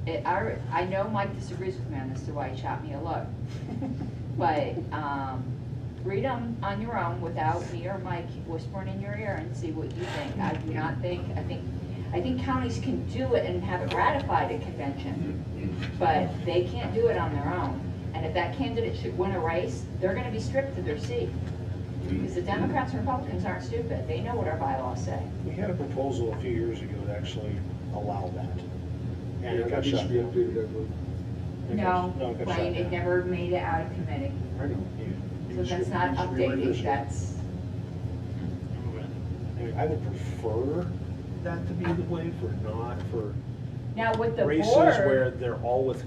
I know Mike disagrees with me on this, so why he shot me a look. But, read them on your own without me or Mike whispering in your ear and see what you think. I do not think, I think counties can do it and have it ratified at convention, but they can't do it on their own. And if that candidate should win a race, they're gonna be stripped of their seat. Because the Democrats and Republicans aren't stupid. They know what our bylaws say. We had a proposal a few years ago to actually allow that. And it got that needs shut to be down. updated, I believe. It got shut Wayne, it down. never made it out of committee. I know. So that's not updated, that's, I mean, I would prefer that to be the way for now with the races board. where they're all with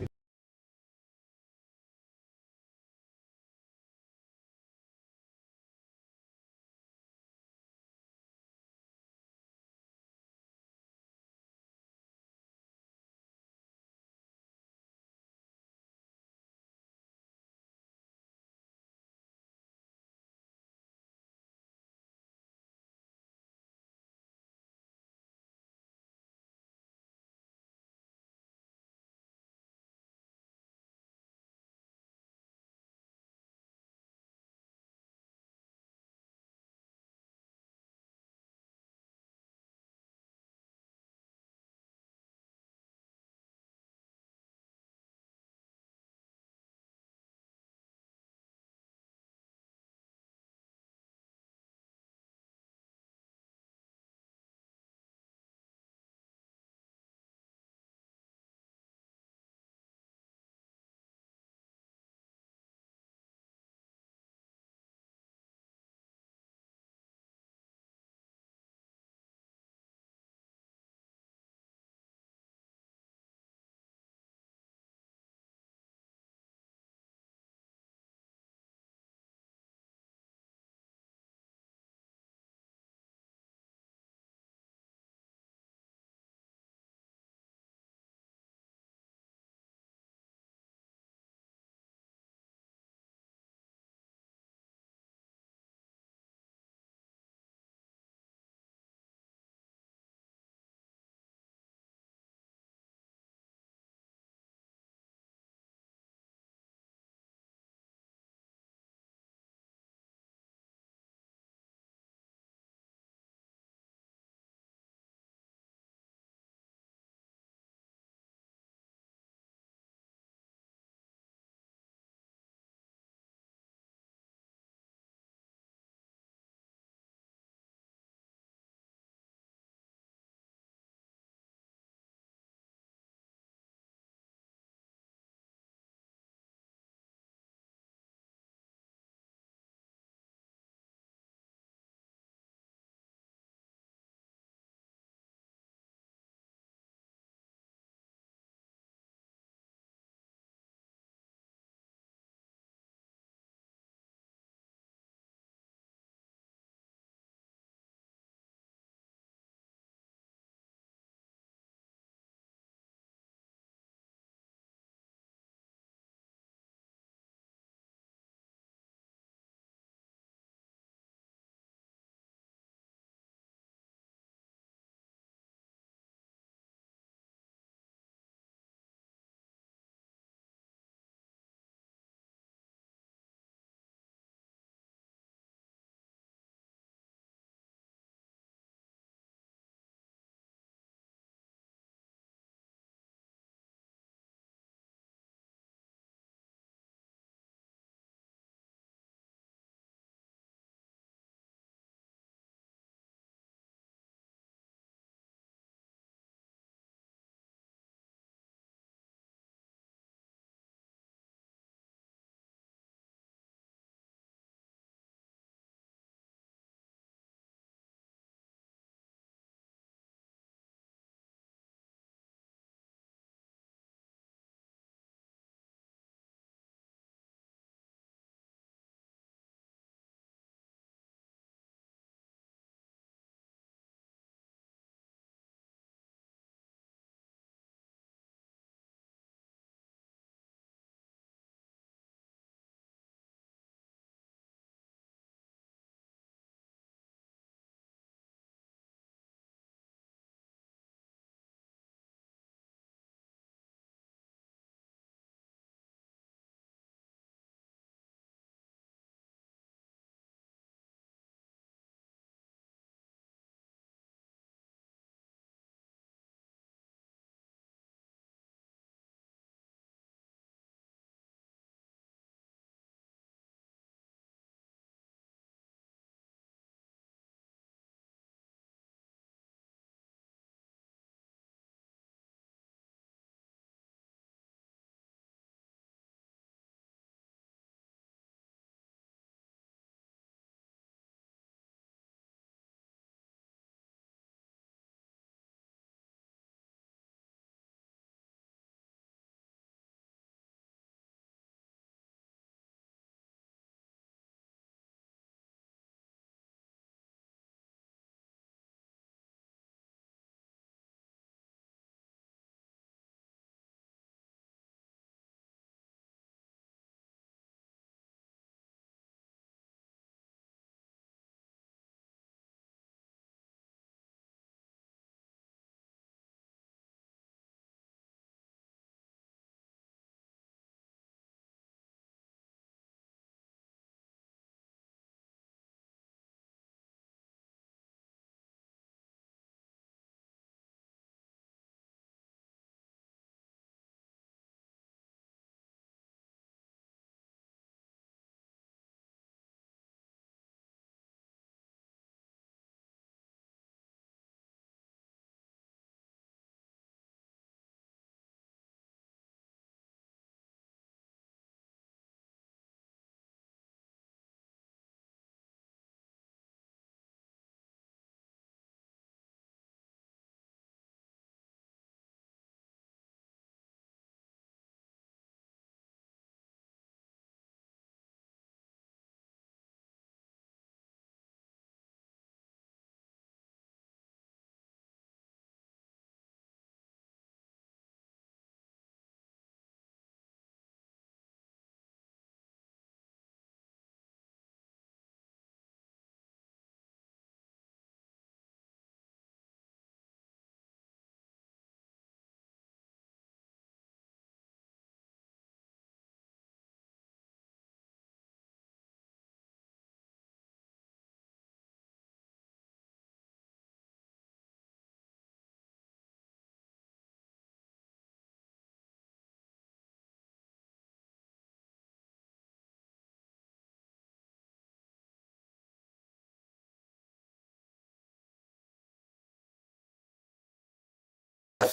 Jeez,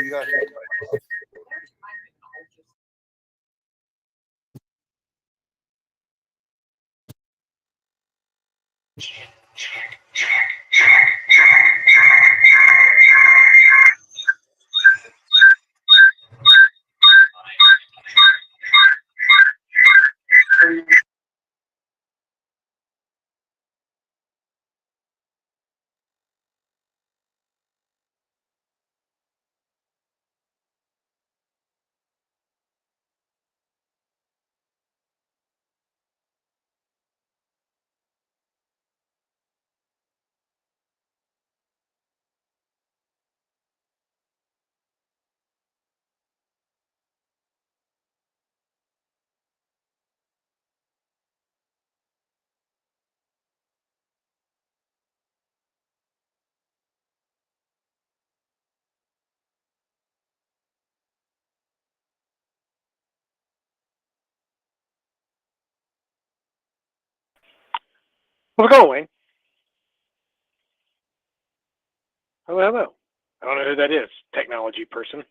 you got How's it going, Wayne? Hello, hello. I don't know who that is. Technology person.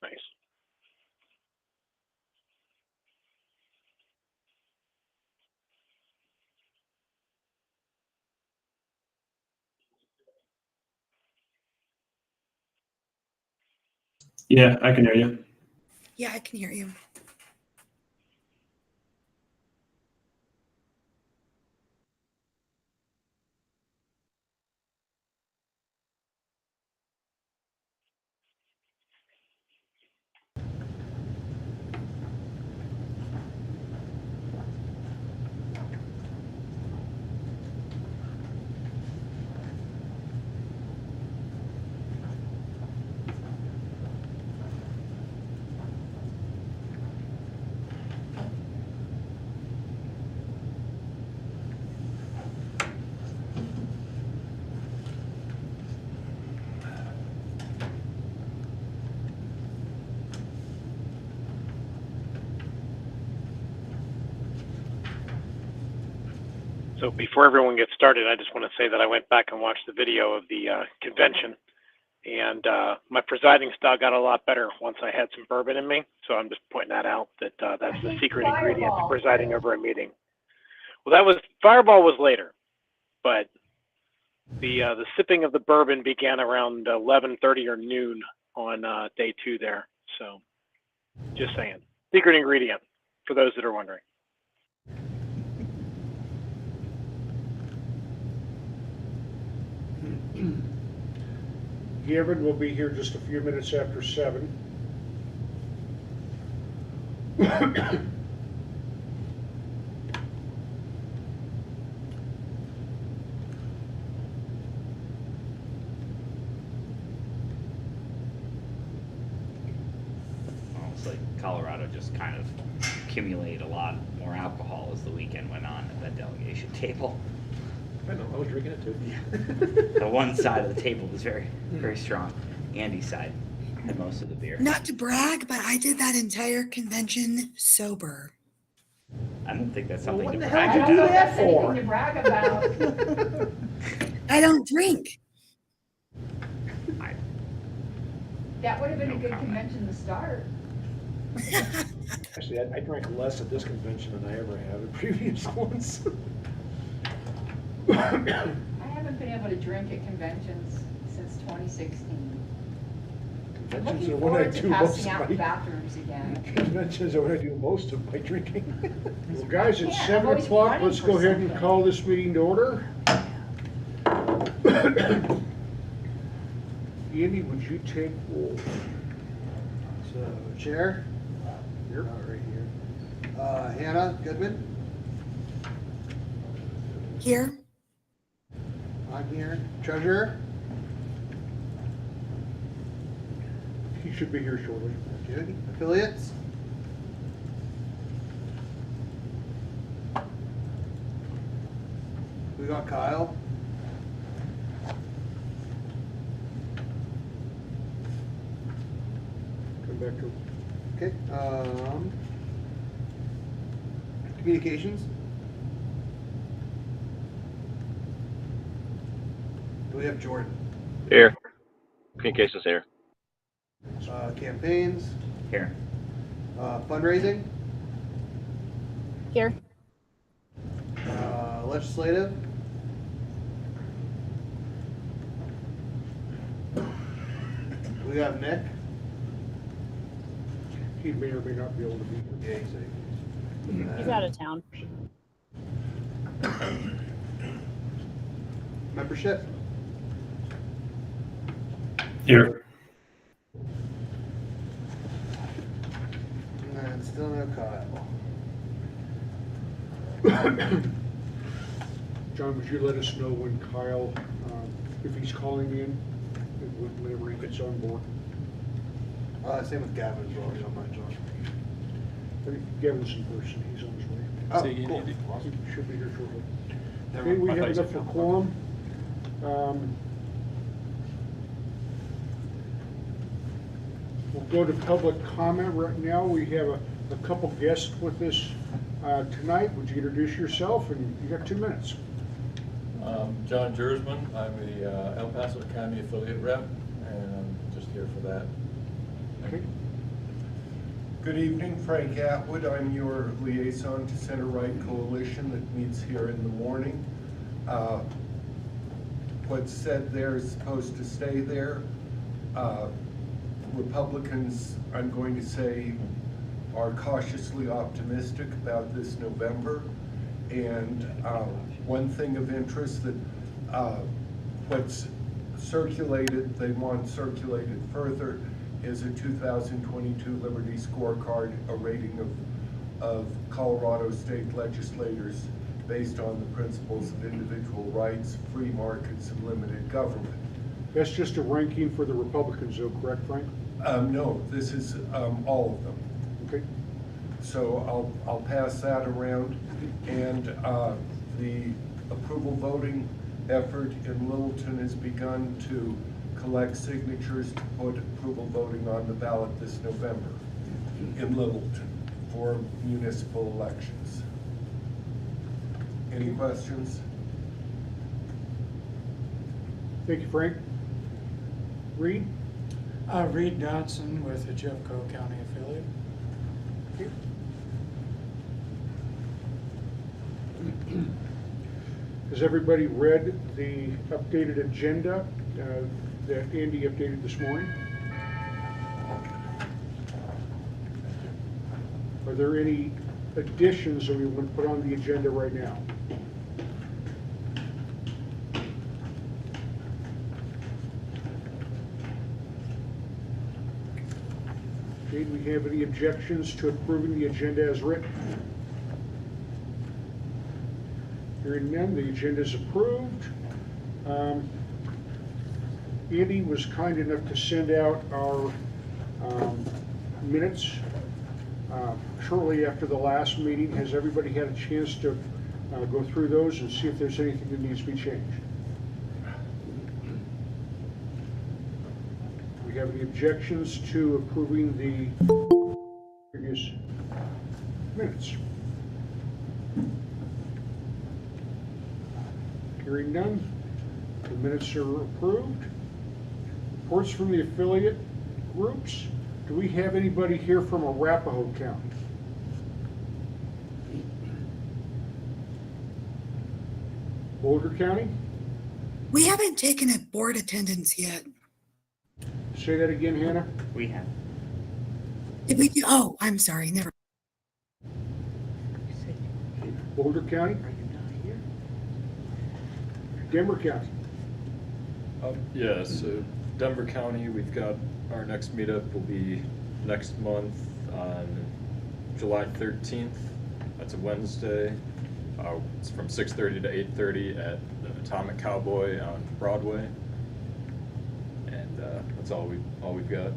Nice. Yeah, I can hear you. Yeah, I can hear you. So before everyone gets started, I just want to say that I went back and watched the video of the convention, and my presiding style got a lot better once I had some bourbon in me. So I'm just pointing that out, that that's the secret ingredient to presiding over a meeting. Well, Fireball was later, but the sipping of the bourbon began around 11:30 or noon on day 2 there. So just saying, secret ingredient for those that are wondering. Gavin will be here just a few minutes after 7. Almost like Colorado just kind of accumulated a lot more alcohol as the weekend went on at that delegation table. I know, I was drinking it too. The one side of the table was very, very strong. Andy's side had most of the beer. Not to brag, but I did that entire convention sober. I don't think that's something Well, to what the brag hell I did don't you know if do about. that that's for? anything to brag about. I don't drink. That would have been a No good comment. convention to start. Actually, I drank less at this convention than I ever have at previous ones. I haven't been able to drink at conventions since 2016. I'm Conventions are looking when I forward to do most passing of out my bathrooms again. conventions are when I do most of my drinking. Well, guys, it's Yeah, I'm 7 always o'clock. running Let's for go ahead and something. call this meeting to order. Andy, would you take roll? So, Chair? Here. Right here. Hannah Goodman, Here, I'm here. Treasurer? he should be here shortly. Okay, affiliates? We got Kyle. Come back to, Okay, communications? Do we have Jordan? Here. Communications here. Campaigns? Here. Fundraising? Here. Legislative? We have Nick? he may or may not be able to be here. Yeah, He's out of town. Membership? Here. And still no Kyle. John, would you let us know when Kyle, if he's calling in, whenever he gets on board? Same with Gavin as well, if you don't mind, John. I think Gavin's in person, he's on his way. Oh, Say again, cool. Andy. Awesome. He should be here shortly. Never Okay, we mind. have enough for quorum. We'll go to public comment right now. We have a couple guests with us tonight. Would you introduce yourself? And you got 2 minutes. John Jersman, I'm the El Paso County affiliate rep, and I'm just here for that. Okay. Good evening, Frank Atwood. I'm your liaison to Center Right Coalition that meets here in the morning. What's said there is supposed to stay there. Republicans, I'm going to say, are cautiously optimistic about this November. And one thing of interest that what's circulated, they want circulated further, is a 2022 Liberty Scorecard, a rating of Colorado state legislators based on the principles of individual rights, free markets, and limited government. That's just a ranking for the Republicans though, correct, Frank? No, this is all of them. Okay. So I'll pass that around, and the approval voting effort in Littleton has begun to collect signatures to put approval voting on the ballot this November in Littleton for municipal elections. Any questions? Thank you, Frank. Reed? Reed Dodson with the Jeffco County affiliate. Has everybody read the updated agenda that Andy updated this morning? Are there any additions that we want to put on the agenda right now? Okay, do we have any objections to approving the agenda as written? Hearing none, the agenda is approved. Andy was kind enough to send out our minutes shortly after the last meeting. Has everybody had a chance to go through those and see if there's anything that needs to be changed? Do we have any objections to approving the previous minutes? Hearing none, the minutes are approved. Reports from the affiliate groups. Do we have anybody here from Arapahoe County? Boulder County? We haven't taken a board attendance yet. Say that again, Hannah. We have. Did we do? Oh, I'm sorry. Never. Boulder County? Denver County? Yeah, so Denver County, we've got our next meetup will be next month on July 13th. That's a Wednesday. It's from 6:30 to 8:30 at the Atomic Cowboy on Broadway. And that's all we've got.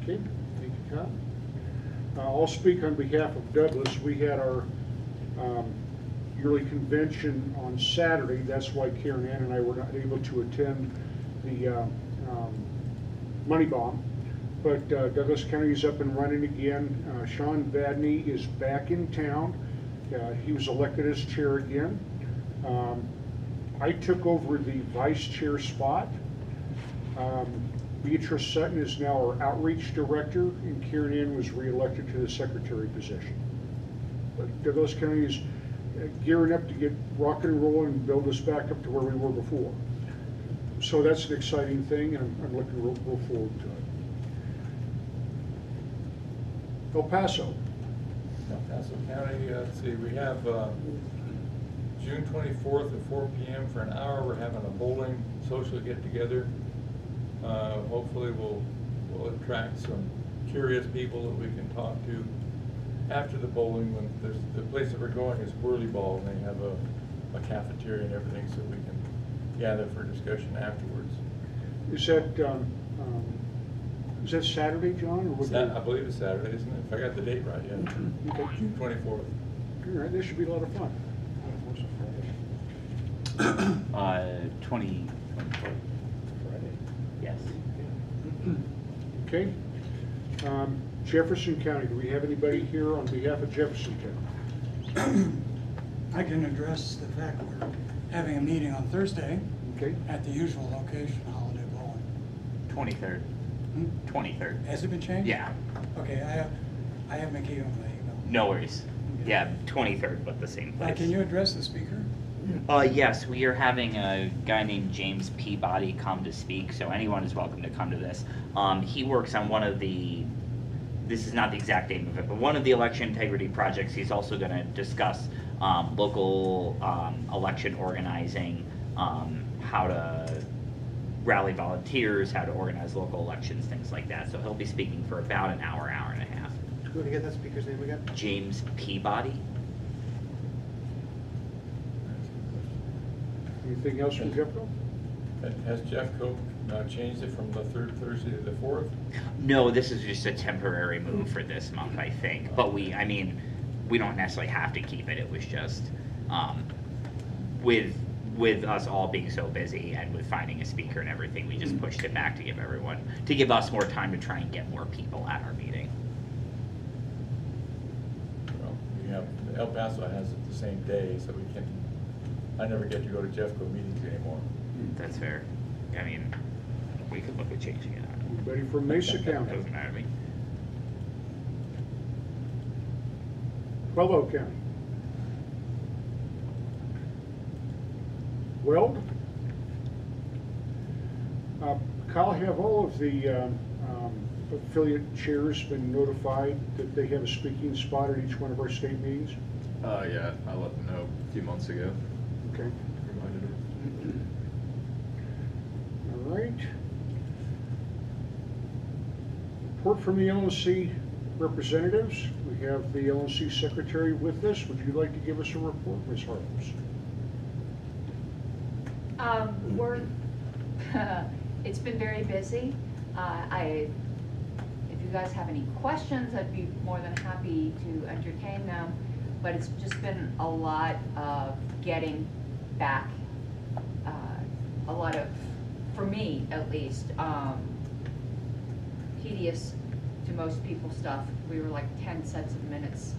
Okay, thank you, Kyle. I'll speak on behalf of Douglas. We had our yearly convention on Saturday. That's why Karen Ann and I were not able to attend the Money Bomb. But Douglas County is up and running again. Sean Vadney is back in town. He was elected as chair again. I took over the vice chair spot. Beatrice Sutton is now our outreach director, and Karen Ann was reelected to the secretary position. But Douglas County is gearing up to get rocking and rolling and build us back up to where we were before. So that's an exciting thing, and I'm looking real forward to it. El Paso. El Paso County, let's see, we have June 24th at 4 p.m. for an hour. We're having a bowling social get-together. Hopefully we'll attract some curious people that we can talk to after the bowling. When the place that we're going is Whirly Ball, and they have a cafeteria and everything, so we can gather for discussion afterwards. Is that Saturday, John? Or what I believe it's Saturday, isn't it? If I got the date right, yeah. Okay. June 24th. All right, this should be a lot of fun. 20. Yes. Okay. Jefferson County, do we have anybody here on behalf of Jefferson County? I can address the fact we're having a meeting on Thursday Okay. at the usual location, Holiday Bowling. 23rd. 23rd. Has it been changed? Yeah. Okay, I have McKee on my email. No worries. Yeah, 23rd, but the same place. Can you address the speaker? Yes, we are having a guy named James Peabody come to speak, so anyone is welcome to come to this. He works on one of the, this is not the exact name of it, but one of the election integrity projects. He's also going to discuss local election organizing, how to rally volunteers, how to organize local elections, things like that. So he'll be speaking for about an hour, hour and a half. Who did you get that speaker's name again? James Peabody. Anything else from Jeffco? Has Jeffco changed it from the third Thursday to the fourth? No, this is just a temporary move for this month, I think. But we don't necessarily have to keep it. It was just with us all being so busy and with finding a speaker and everything, we just pushed it back to give us more time to try and get more people at our meeting. Well, we have, El Paso has it the same day, so we can, I never get to go to Jeffco meetings anymore. That's fair. I mean, we could look at changing it. Anybody from Mesa County? Doesn't matter to me. Pueblo County? Weld? Kyle, have all of the affiliate chairs been notified that they have a speaking spot at each one of our state meetings? Yeah, I let them know a few months ago. Okay. Reminded them. All right. Report from the LNC representatives. We have the LNC secretary with us. Would you like to give us a report, Ms. Harms? It's been very busy. If you guys have any questions, I'd be more than happy to entertain them. But it's just been a lot of getting back, a lot of, for me at least, tedious to most people stuff. We were like 10 sets of minutes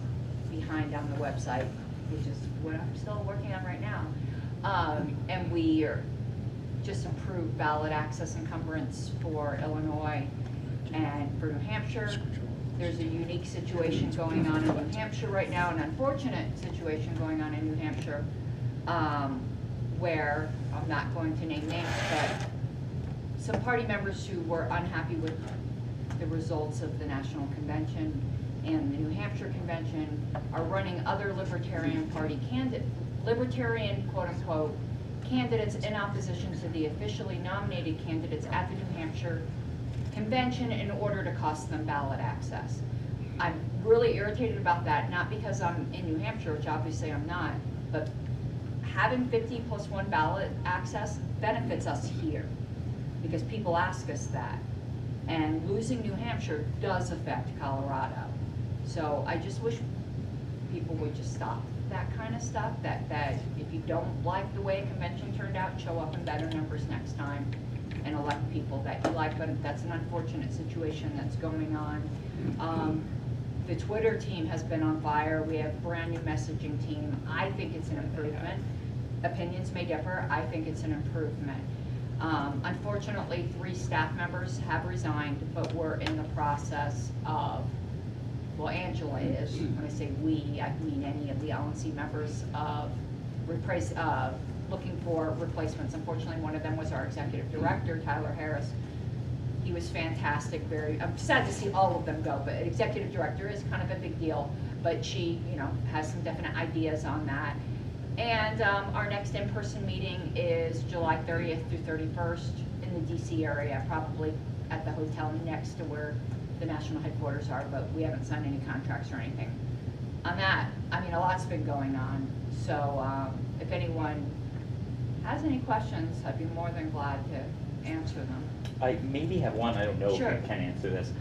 behind on the website, which is what I'm still working on right now. And we are just approved ballot access encumbrance for Illinois and for New Hampshire. There's a unique situation going on in New Hampshire right now, an unfortunate situation going on in New Hampshire, where, I'm not going to name names, but some party members who were unhappy with the results of the National Convention and the New Hampshire Convention are running other Libertarian Party Libertarian, quote-unquote, candidates in opposition to the officially nominated candidates at the New Hampshire Convention in order to cost them ballot access. I'm really irritated about that, not because I'm in New Hampshire, which obviously I'm not, but having 50+1 ballot access benefits us here, because people ask us that. And losing New Hampshire does affect Colorado. So I just wish people would just stop that kind of stuff, that if you don't like the way a convention turned out, show up in better numbers next time and elect people that you like, but that's an unfortunate situation that's going on. The Twitter team has been on fire. We have a brand new messaging team. I think it's an improvement. Opinions may differ. I think it's an improvement. Unfortunately, 3 staff members have resigned, but we're in the process of, well, Angela is, when I say we, I mean any of the LNC members, of looking for replacements. Unfortunately, one of them was our executive director, Tyler Harris. He was fantastic. I'm sad to see all of them go, but an executive director is kind of a big deal. But she, has some definite ideas on that. And our next in-person meeting is July 30th through 31st in the DC area, probably at the hotel next to where the national headquarters are, but we haven't signed any contracts or anything on that. I mean, a lot's been going on. So if anyone has any questions, I'd be more than glad to answer them. I maybe have one, I don't know Sure. if you can answer this.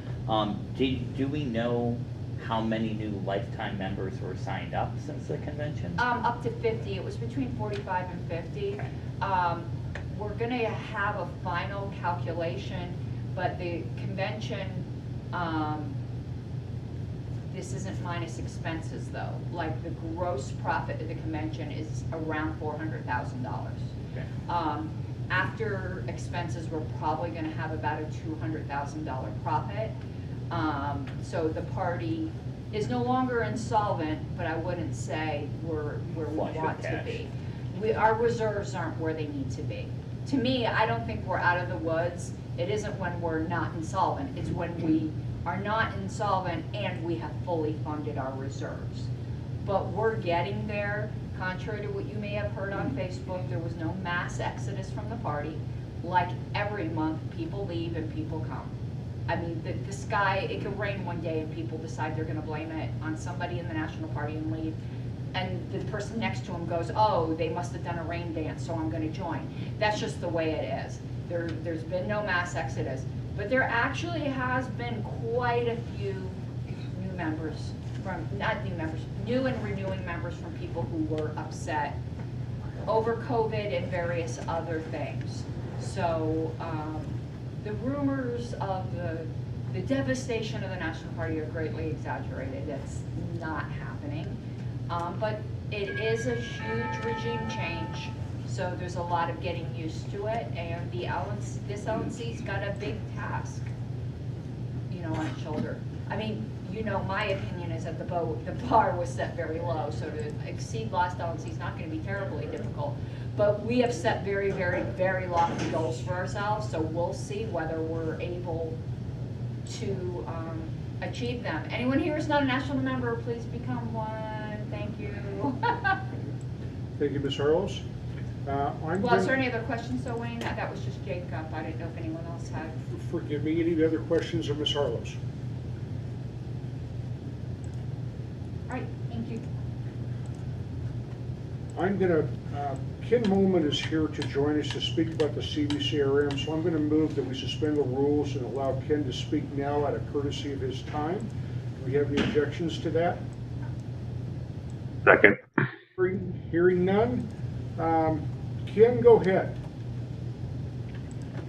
Do we know how many new lifetime members were signed up since the convention? Up to 50. It was between 45 and 50. We're going to have a final calculation, but the convention, this isn't minus expenses though. Like the gross profit of the convention is around $400,000. Okay. After expenses, we're probably going to have about a $200,000 profit. So the party is no longer insolvent, but I wouldn't say we're where we Flush with want to cash. be. Our reserves aren't where they need to be. To me, I don't think we're out of the woods. It isn't when we're not insolvent. It's when we are not insolvent and we have fully funded our reserves. But we're getting there. Contrary to what you may have heard on Facebook, there was no mass exodus from the party. Like every month, people leave and people come. I mean, the sky, it could rain one day and people decide they're going to blame it on somebody in the National Party and leave. And the person next to them goes, oh, they must have done a rain dance, so I'm going to join. That's just the way it is. There's been no mass exodus. But there actually has been quite a few new members from, not new members, new and renewing members from people who were upset over COVID and various other things. So the rumors of the devastation of the National Party are greatly exaggerated. It's not happening. But it is a huge regime change. So there's a lot of getting used to it, and this LNC's got a big task, on its shoulder. I mean, my opinion is that the bar was set very low, so to exceed last LNC is not going to be terribly difficult. But we have set very, very, very lofty goals for ourselves, so we'll see whether we're able to achieve them. Anyone here who's not a national member, please become one. Thank you. Thank you, Ms. Harlows. Well, is there any other questions though, Wayne? That was just Jacob. I didn't know if anyone else had. Forgive me, any other questions of Ms. Harlows? All right, thank you. I'm going to, Ken Molman is here to join us to speak about the CVCRM, so I'm going to move that we suspend the rules and allow Ken to speak now out of courtesy of his time. Do we have any objections to that? Second. Hearing none. Ken, go ahead.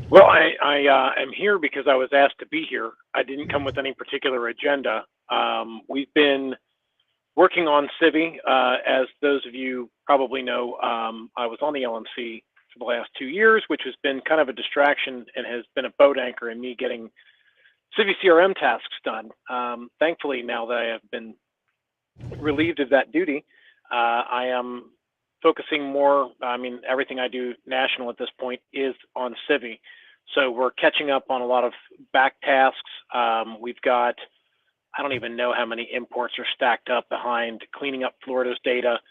Well, I am here because I was asked to be here. I didn't come with any particular agenda. We've been working on Civi. As those of you probably know, I was on the LNC for the last 2 years, which has been kind of a distraction and has been a boat anchor in me getting Civi CRM tasks done. Thankfully, now that I have been relieved of that duty, I am focusing more, everything I do national at this point is on Civi. So we're catching up on a lot of back tasks. We've got, I don't even know how many imports are stacked up behind cleaning up Florida's data.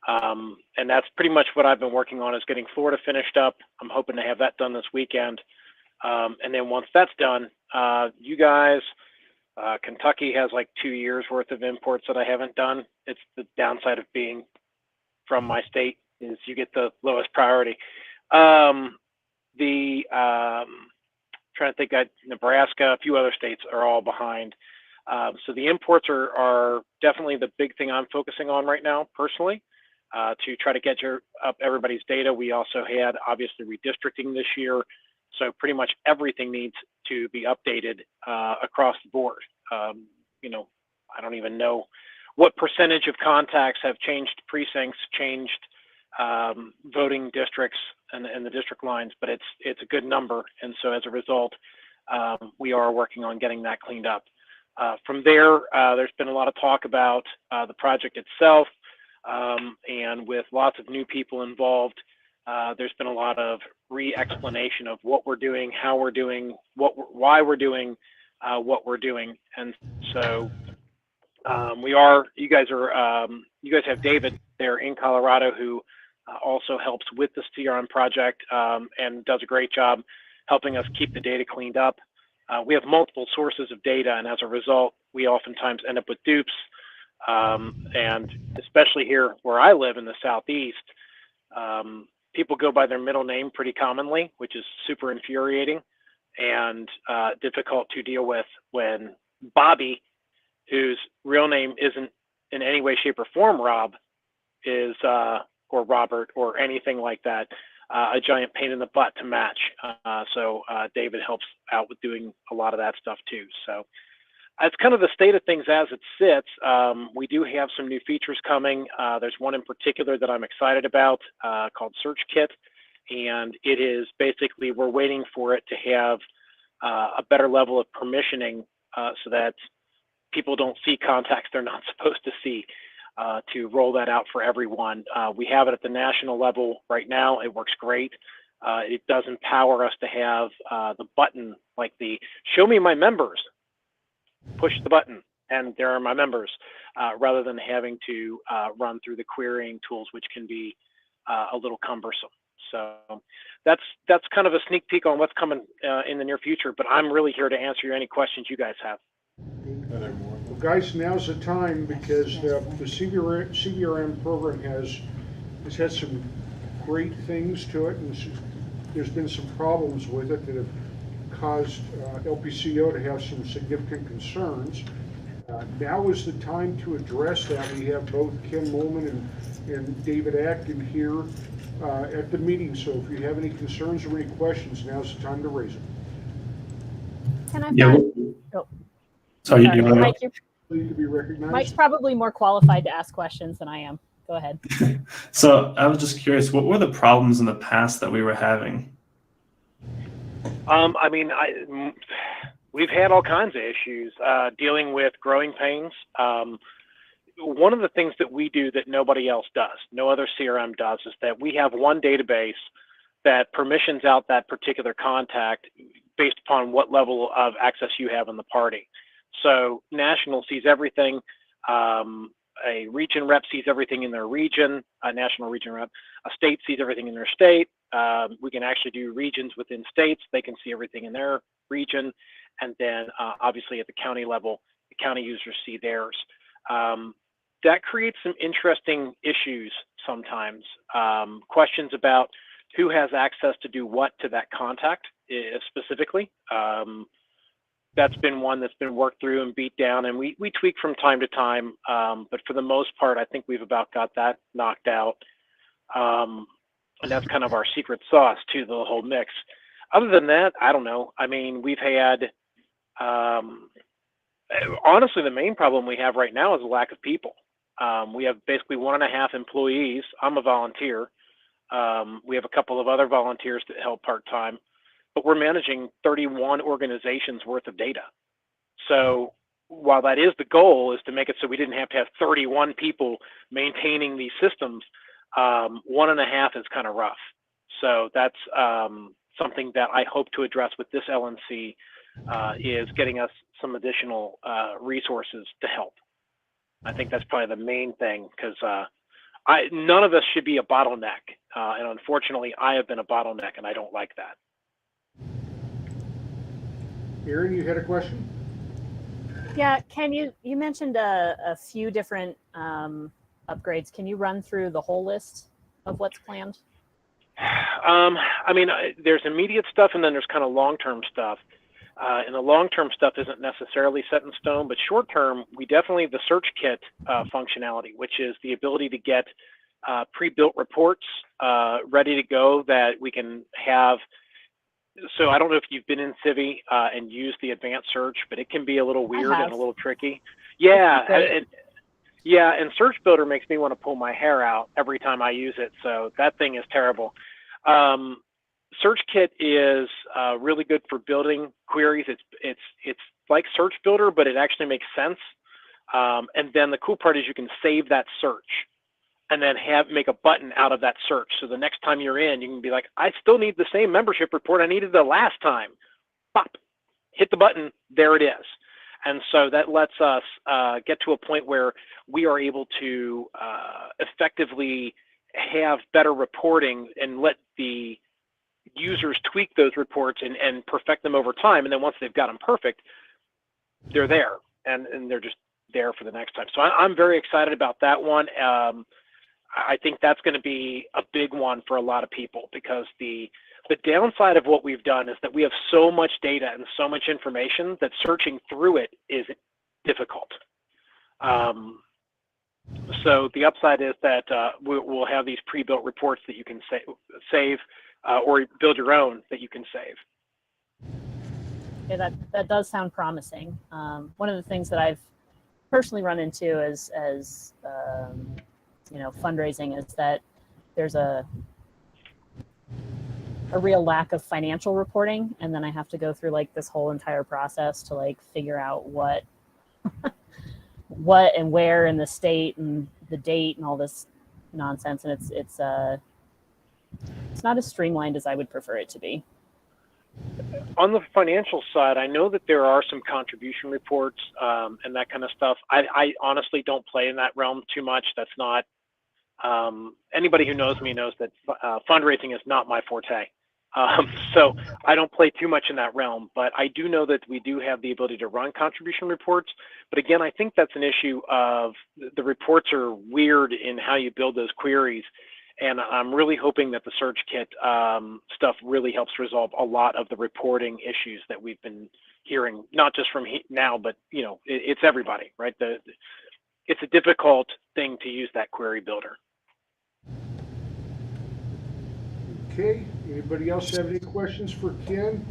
And that's pretty much what I've been working on, is getting Florida finished up. I'm hoping to have that done this weekend. And then once that's done, you guys, Kentucky has like 2 years worth of imports that I haven't done. It's the downside of being from my state, is you get the lowest priority. Trying trying to think, Nebraska, a few other states are all behind. So the imports are definitely the big thing I'm focusing on right now, personally, to try to get up everybody's data. We also had, obviously, redistricting this year. So pretty much everything needs to be updated across the board. You know, I don't even know what percentage of contacts have changed precincts, changed voting districts and the district lines, but it's a good number. And so as a result, we are working on getting that cleaned up. From there, there's been a lot of talk about the project itself, and with lots of new people involved, there's been a lot of re-explanation of what we're doing, how we're doing, why we're doing what we're doing. And so you guys have David there in Colorado who also helps with the CRM project and does a great job helping us keep the data cleaned up. We have multiple sources of data, and as a result, we oftentimes end up with dupes. And especially here where I live in the Southeast, people go by their middle name pretty commonly, which is super infuriating and difficult to deal with when Bobby, whose real name isn't in any way, shape, or form Rob, is, or Robert, or anything like that, a giant pain in the butt to match. So David helps out with doing a lot of that stuff too. So it's kind of the state of things as it sits. We do have some new features coming. There's one in particular that I'm excited about called Search Kit. And it is basically, we're waiting for it to have a better level of permissioning so that people don't see contacts they're not supposed to see, to roll that out for everyone. We have it at the national level right now. It works great. It does empower us to have the button, like the show me my members, push the button and there are my members, rather than having to run through the querying tools, which can be a little cumbersome. So that's kind of a sneak peek on what's coming in the near future, but I'm really here to answer any questions you guys have. Well, guys, now's the time, because the CBRM program has had some great things to it, and there's been some problems with it that have caused LPCO to have some significant concerns. Now is the time to address that. We have both Ken Molman and David Acton here at the meeting, so if you have any concerns or any questions, now's the time to raise them. Can I Sorry, you want Mike, to be recognized? Mike's probably more qualified to ask questions than I am. Go ahead. So I was just curious, what were the problems in the past that we were having? I mean, we've had all kinds of issues dealing with growing pains. One of the things that we do that nobody else does, no other CRM does, is that we have one database that permissions out that particular contact based upon what level of access you have in the party. So national sees everything. A region rep sees everything in their region, a national region rep. A state sees everything in their state. We can actually do regions within states. They can see everything in their region. And then obviously at the county level, the county users see theirs. That creates some interesting issues sometimes. Questions about who has access to do what to that contact specifically. That's been one that's been worked through and beat down, and we tweak from time to time. But for the most part, I think we've about got that knocked out. And that's kind of our secret sauce to the whole mix. Other than that, I don't know. I mean, we've had, honestly, the main problem we have right now is a lack of people. We have basically 1.5 employees. I'm a volunteer. We have a couple of other volunteers that help part-time, but we're managing 31 organizations worth of data. So while that is the goal, is to make it so we didn't have to have 31 people maintaining these systems, 1.5 is kind of rough. So that's something that I hope to address with this LNC, is getting us some additional resources to help. I think that's probably the main thing, because none of us should be a bottleneck. And unfortunately, I have been a bottleneck, and I don't like that. Erin, you had a question? Yeah, Ken, you mentioned a few different upgrades. Can you run through the whole list of what's planned? I mean, there's immediate stuff, and then there's kind of long-term stuff. And the long-term stuff isn't necessarily set in stone, but short-term, we definitely, the search kit functionality, which is the ability to get pre-built reports ready to go that we can have. So I don't know if you've been in Civi and used the advanced search, but it can be a little weird and a little tricky. Yeah, and Search Builder makes me want to pull my hair out every time I use it, so that thing is terrible. Search Kit is really good for building queries. It's like Search Builder, but it actually makes sense. And then the cool part is you can save that search and then make a button out of that search. So the next time you're in, you can be like, I still need the same membership report I needed the last time. Pop, hit the button, there it is. And so that lets us get to a point where we are able to effectively have better reporting and let the users tweak those reports and perfect them over time. And then once they've got them perfect, they're there and they're just there for the next time. So I'm very excited about that one. I think that's going to be a big one for a lot of people, because the downside of what we've done is that we have so much data and so much information that searching through it is difficult. So the upside is that we'll have these pre-built reports that you can save or build your own that you can save. Yeah, that does sound promising. One of the things that I've personally run into as fundraising is that there's a real lack of financial reporting, and then I have to go through like this whole entire process to like figure out what and where in the state and the date and all this nonsense, and it's not as streamlined as I would prefer it to be. On the financial side, I know that there are some contribution reports and that kind of stuff. I honestly don't play in that realm too much. That's not anybody who knows me knows that fundraising is not my forte. So I don't play too much in that realm, but I do know that we do have the ability to run contribution reports. But again, I think that's an issue of the reports are weird in how you build those queries. And I'm really hoping that the Search Kit stuff really helps resolve a lot of the reporting issues that we've been hearing, not just from now, but it's everybody, right? It's a difficult thing to use that query builder. Okay, anybody else have any questions for Ken?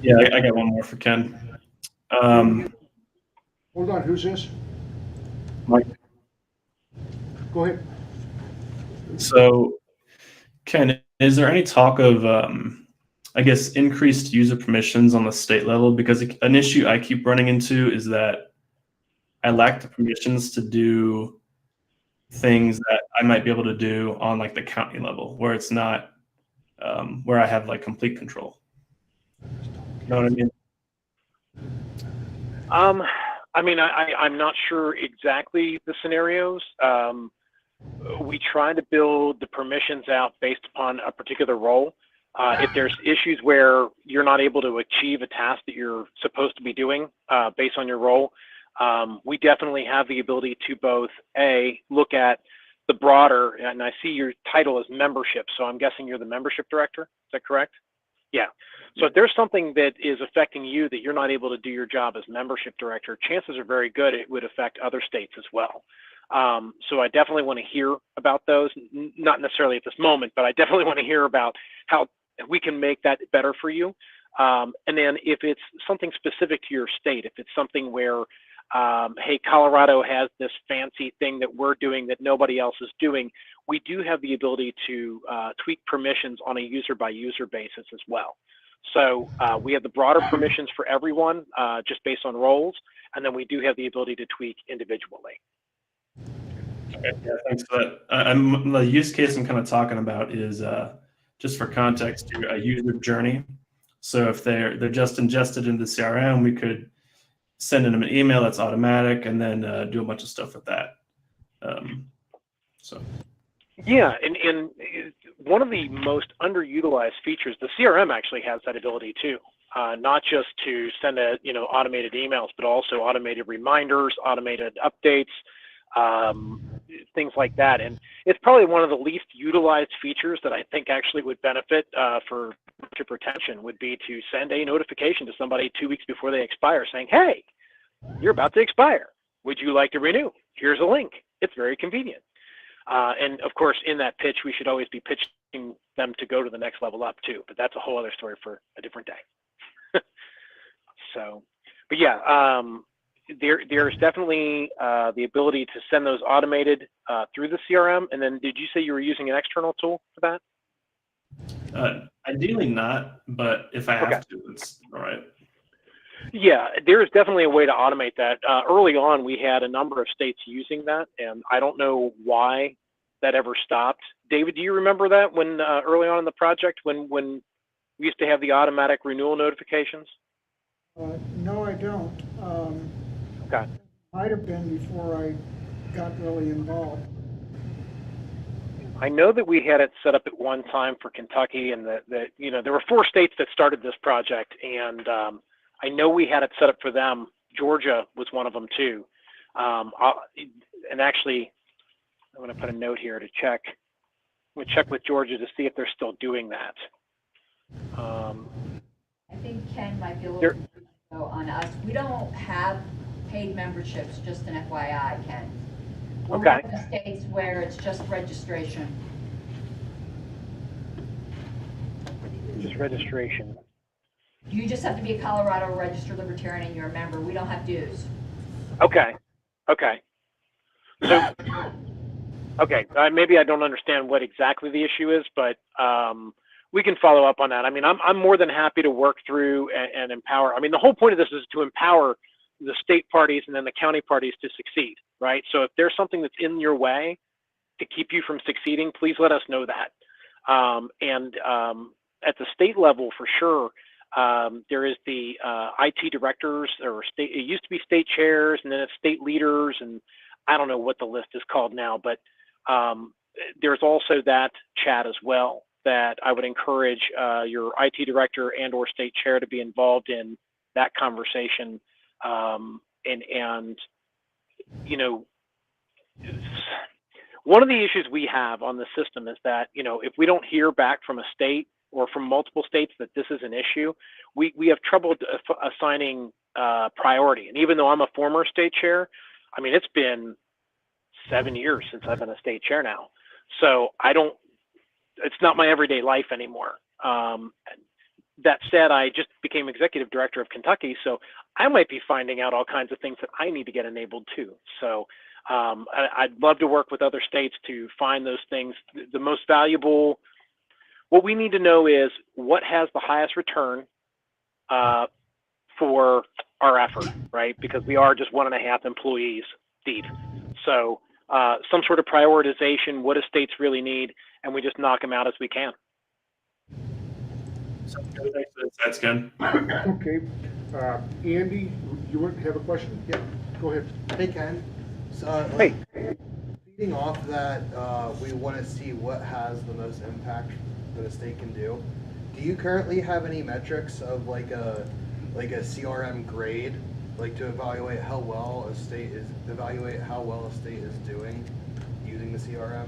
Yeah, I got one more for Ken. Hold on, who's this? Mike. Go ahead. So, Ken, is there any talk of, I guess, increased user permissions on the state level? Because an issue I keep running into is that I lack the permissions to do things that I might be able to do on like the county level, where it's not, where I have like complete control. You know what I mean? I'm not sure exactly the scenarios. We try to build the permissions out based upon a particular role. If there's issues where you're not able to achieve a task that you're supposed to be doing based on your role, we definitely have the ability to both look at the broader, and I see your title is membership, so I'm guessing you're the membership director. Is that correct? Yeah. So if there's something that is affecting you that you're not able to do your job as membership director, chances are very good it would affect other states as well. So I definitely want to hear about those, not necessarily at this moment, but I definitely want to hear about how we can make that better for you. And then if it's something specific to your state, if it's something where, hey, Colorado has this fancy thing that we're doing that nobody else is doing, we do have the ability to tweak permissions on a user-by-user basis as well. So we have the broader permissions for everyone just based on roles, and then we do have the ability to tweak individually. Okay, yeah, thanks for that. The use case I'm kind of talking about is just for context, a user journey. So if they're just ingested into the CRM, we could send them an email that's automatic, and then do a bunch of stuff with that. Yeah, and one of the most underutilized features, the CRM actually has that ability too. Not just to send automated emails, but also automated reminders, automated updates. things like that. And it's probably one of the least utilized features that I think actually would benefit for membership retention would be to send a notification to somebody 2 weeks before they expire saying, hey, you're about to expire. Would you like to renew? Here's a link. It's very convenient. And of course, in that pitch, we should always be pitching them to go to the next level up too, but that's a whole other story for a different day. So, but yeah, there's definitely the ability to send those automated through the CRM. And then did you say you were using an external tool for that? Ideally not, but if I have to, it's all right. Yeah, there is definitely a way to automate that. Early on, we had a number of states using that, and I don't know why that ever stopped. David, do you remember that when early on in the project when we used to have the automatic renewal notifications? No, I don't. Okay. Might have been before I got really involved. I know that we had it set up at one time for Kentucky, and that there were 4 states that started this project, and I know we had it set up for them. Georgia was one of them too. And actually, I'm going to put a note here to check. I'm going to check with Georgia to see if they're still doing that. I think Ken might be a little low on us. We don't have paid memberships, just an FYI, Ken. We're one of the states where it's just registration. Just registration. You just have to be a Colorado registered Libertarian and you're a member. We don't have dues. Okay. Okay. So, okay. Maybe I don't understand what exactly the issue is, but we can follow up on that. I mean, I'm more than happy to work through and empower. I mean, the whole point of this is to empower the state parties and then the county parties to succeed, right? So if there's something that's in your way to keep you from succeeding, please let us know that. And at the state level, for sure, there is the IT directors, or state. It used to be state chairs, and then it's state leaders, and I don't know what the list is called now. But there's also that chat as well that I would encourage your IT director and/or state chair to be involved in that conversation. And you know, one of the issues we have on the system is that, you know, if we don't hear back from a state or from multiple states that this is an issue, we have trouble assigning priority. And even though I'm a former state chair, I mean, it's been 7 years since I've been a state chair now. So it's not my everyday life anymore. That said, I just became executive director of Kentucky, so I might be finding out all kinds of things that I need to get enabled too. So I'd love to work with other states to find those things. The most valuable, what we need to know is what has the highest return for our effort, right? Because we are just 1.5 employees deep. So some sort of prioritization, what do states really need, and we just knock them out as we can. That's Ken. Okay. Andy, you want to have a question? Yeah, go ahead. Hey, Ken. So, hey. Feeding off that, we want to see what has the most impact that a state can do. Do you currently have any metrics of like a CRM grade, like to evaluate how well a state is doing using the CRM?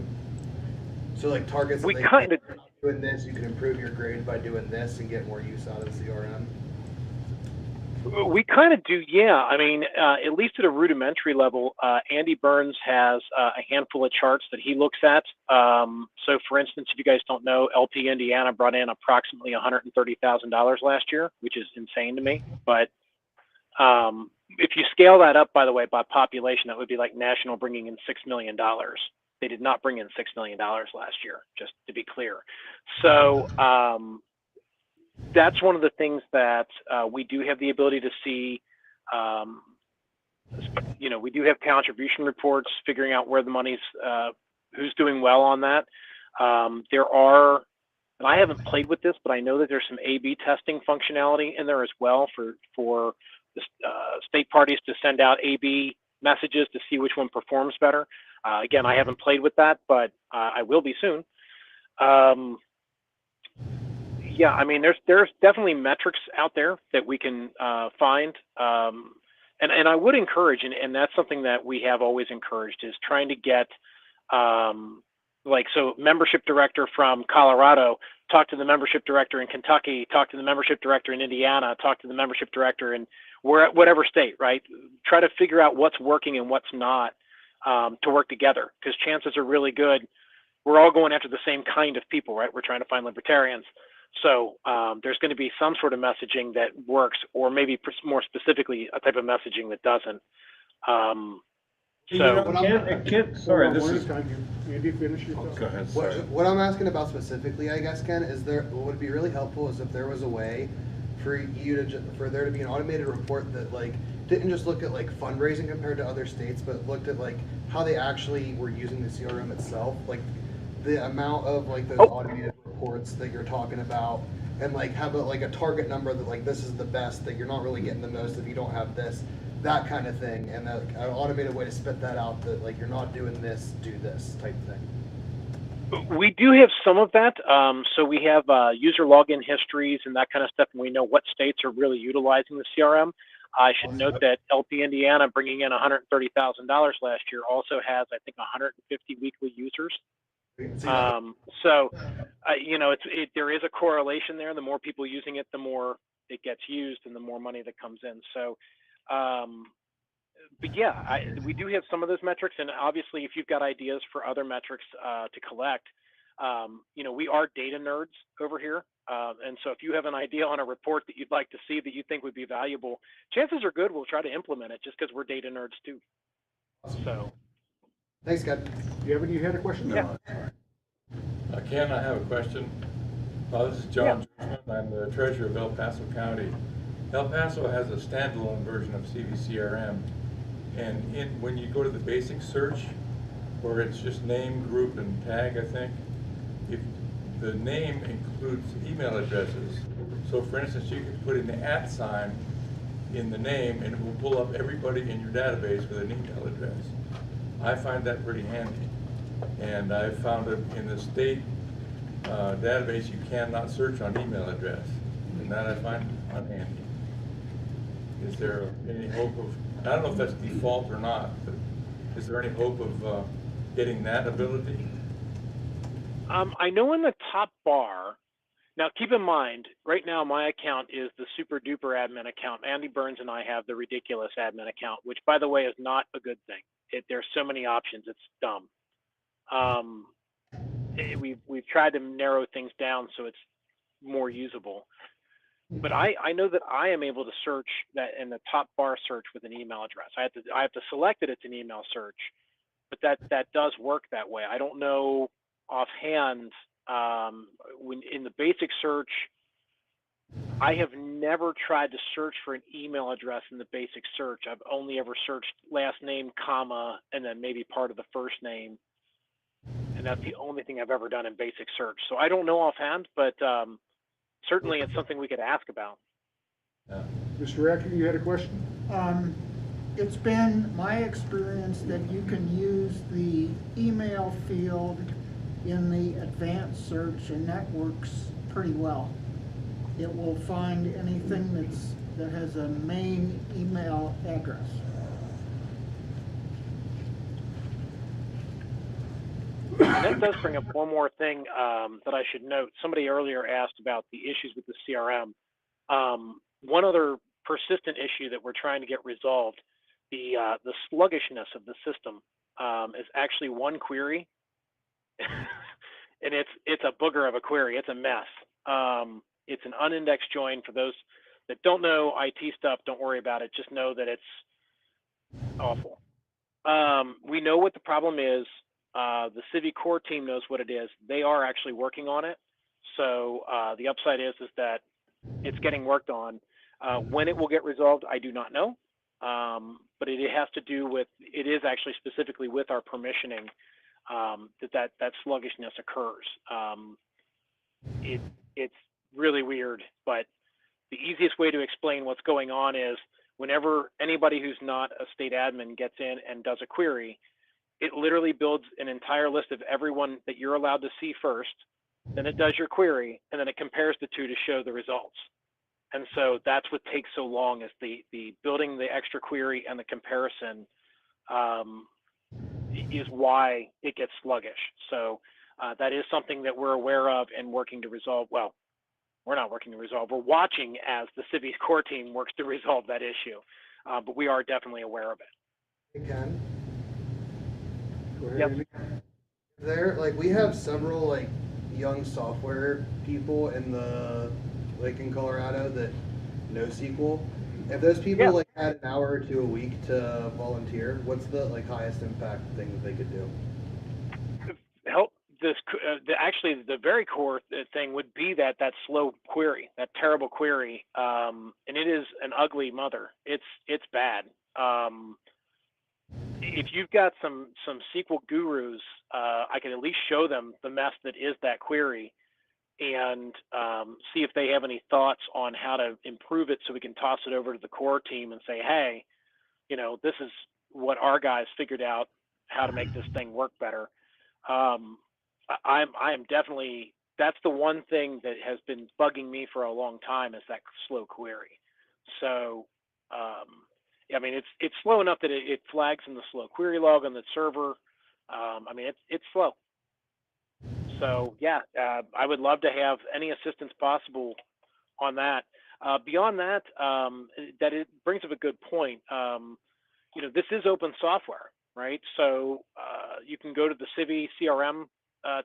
So like targets. We kind of doing this, you can improve your grade by doing this and get more use out of CRM. We kind of do, yeah. I mean, at least at a rudimentary level, Andy Burns has a handful of charts that he looks at. So, for instance, if you guys don't know, LP Indiana brought in approximately $130,000 last year, which is insane to me. But if you scale that up, by the way, by population, that would be like National bringing in $6 million. They did not bring in $6 million last year, just to be clear. So that's one of the things that we do have the ability to see. You know, we do have contribution reports figuring out where the money's, who's doing well on that. There are, and I haven't played with this, but I know that there's some A/B testing functionality in there as well for the state parties to send out A/B messages to see which one performs better. Again, I haven't played with that, but I will be soon. Yeah, I mean, there's definitely metrics out there that we can find. And I would encourage, and that's something that we have always encouraged, is trying to get, so membership director from Colorado, talk to the membership director in Kentucky, talk to the membership director in Indiana, talk to the membership director in whatever state, right? Try to figure out what's working and what's not, to work together, because chances are really good we're all going after the same kind of people, right? We're trying to find libertarians. So there's going to be some sort of messaging that works, or maybe more specifically, a type of messaging that doesn't. Sorry, this is. Andy, finish your thought. Go ahead. Sorry. What I'm asking about specifically, I guess, Ken, is what would be really helpful is if there was a way for for there to be an automated report that didn't just look at fundraising compared to other states, but looked at how they actually were using the CRM itself, the amount of those automated reports that you're talking about, and have a target number that this is the best, that you're not really getting the most if you don't have this, that kind of thing, and an automated way to spit that out that you're not doing this, do this type thing. We do have some of that. So we have user login histories and that kind of stuff, and we know what states are really utilizing the CRM. I should note that LP Indiana, bringing in $130,000 last year, also has, I think, 150 weekly users. There is a correlation there. The more people using it, the more it gets used and the more money that comes in. So, but yeah, we do have some of those metrics. And obviously, if you've got ideas for other metrics to collect, we are data nerds over here. And so if you have an idea on a report that you'd like to see that you think would be valuable, chances are good we'll try to implement it, just because we're data nerds too. So. Thanks, Ken. You had a question? No. Yeah. Ken, I have a question. This is John. Yeah. I'm the treasurer of El Paso County. El Paso has a standalone version of CVCRM, and when you go to the basic search, where it's just name, group, and tag, I think, if the name includes email addresses. So, for instance, you could put in the @ sign in the name, and it will pull up everybody in your database with an email address. I find that pretty handy, and I found it in the state database you cannot search on email address, and that I find unhandy. Is there any hope of, I don't know if that's default or not, but is there any hope of getting that ability? I know in the top bar, now keep in mind, right now my account is the super duper admin account. Andy Burns and I have the ridiculous admin account, which by the way is not a good thing. There's so many options, it's dumb. We've tried to narrow things down so it's more usable. But I know that I am able to search that in the top bar search with an email address. I have to select that it's an email search, but that does work that way. I don't know offhand, when in the basic search, I have never tried to search for an email address in the basic search. I've only ever searched last name, comma, and then maybe part of the first name. And that's the only thing I've ever done in basic search. So I don't know offhand, but certainly it's something we could ask about. Mr. Acker, you had a question? It's been my experience that you can use the email field in the advanced search, and that works pretty well. It will find anything that has a main email address. That does bring up one more thing that I should note. Somebody earlier asked about the issues with the CRM. One other persistent issue that we're trying to get resolved, the sluggishness of the system, is actually one query, and it's a booger of a query. It's a mess. It's an unindexed join. For those that don't know IT stuff, don't worry about it. Just know that it's awful. We know what the problem is. The Civi core team knows what it is. They are actually working on it. So the upside is that it's getting worked on. When it will get resolved, I do not know. But it has to do with, it is actually specifically with our permissioning that sluggishness occurs. It's really weird, but the easiest way to explain what's going on is whenever anybody who's not a state admin gets in and does a query, it literally builds an entire list of everyone that you're allowed to see first, then it does your query, and then it compares the two to show the results. And so that's what takes so long, is the building the extra query and the comparison is why it gets sluggish. So that is something that we're aware of and working to resolve. Well, we're not working to resolve. We're watching as the Civi's core team works to resolve that issue. But we are definitely aware of it. Hey, Ken, Go ahead, Yep. Andy. there, like, we have several, like, young software people in in Colorado that know SQL. If those people, Yeah. like, had an hour or two a week to volunteer, what's the, like, highest impact thing that they could do? Help this actually the very core thing would be that slow query, that terrible query, and it is an ugly mother. It's bad. If you've got some SQL gurus, I can at least show them the mess that is that query, and see if they have any thoughts on how to improve it, so we can toss it over to the core team and say, hey, this is what our guys figured out, how to make this thing work better. I'm definitely, that's the one thing that has been bugging me for a long time, is that slow query. So, I mean, it's slow enough that it flags in the slow query log on the server. I mean, it's slow. So yeah, I would love to have any assistance possible on that. Beyond that, that it brings up a good point. This is open software, right? So you can go to the Civi CRM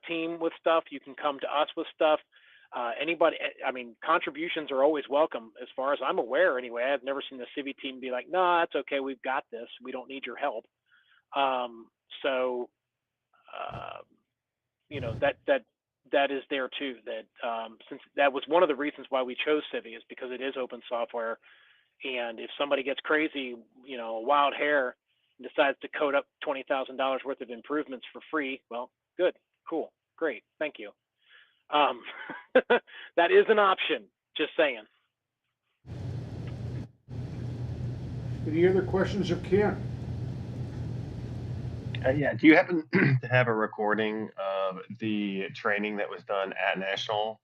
team with stuff. You can come to us with stuff. Anybody, I mean, contributions are always welcome, as far as I'm aware. Anyway, I've never seen the Civi team be like, "No, that's okay. We've got this. We don't need your help." That is there too. That since that was one of the reasons why we chose Civi, is because it is open software, and if somebody gets crazy, a wild hair, and decides to code up $20,000 worth of improvements for free, well, good, cool, great, thank you. That is an option. Just saying. Any other questions of Ken? Yeah. Do you happen to have a recording of the training that was done at National?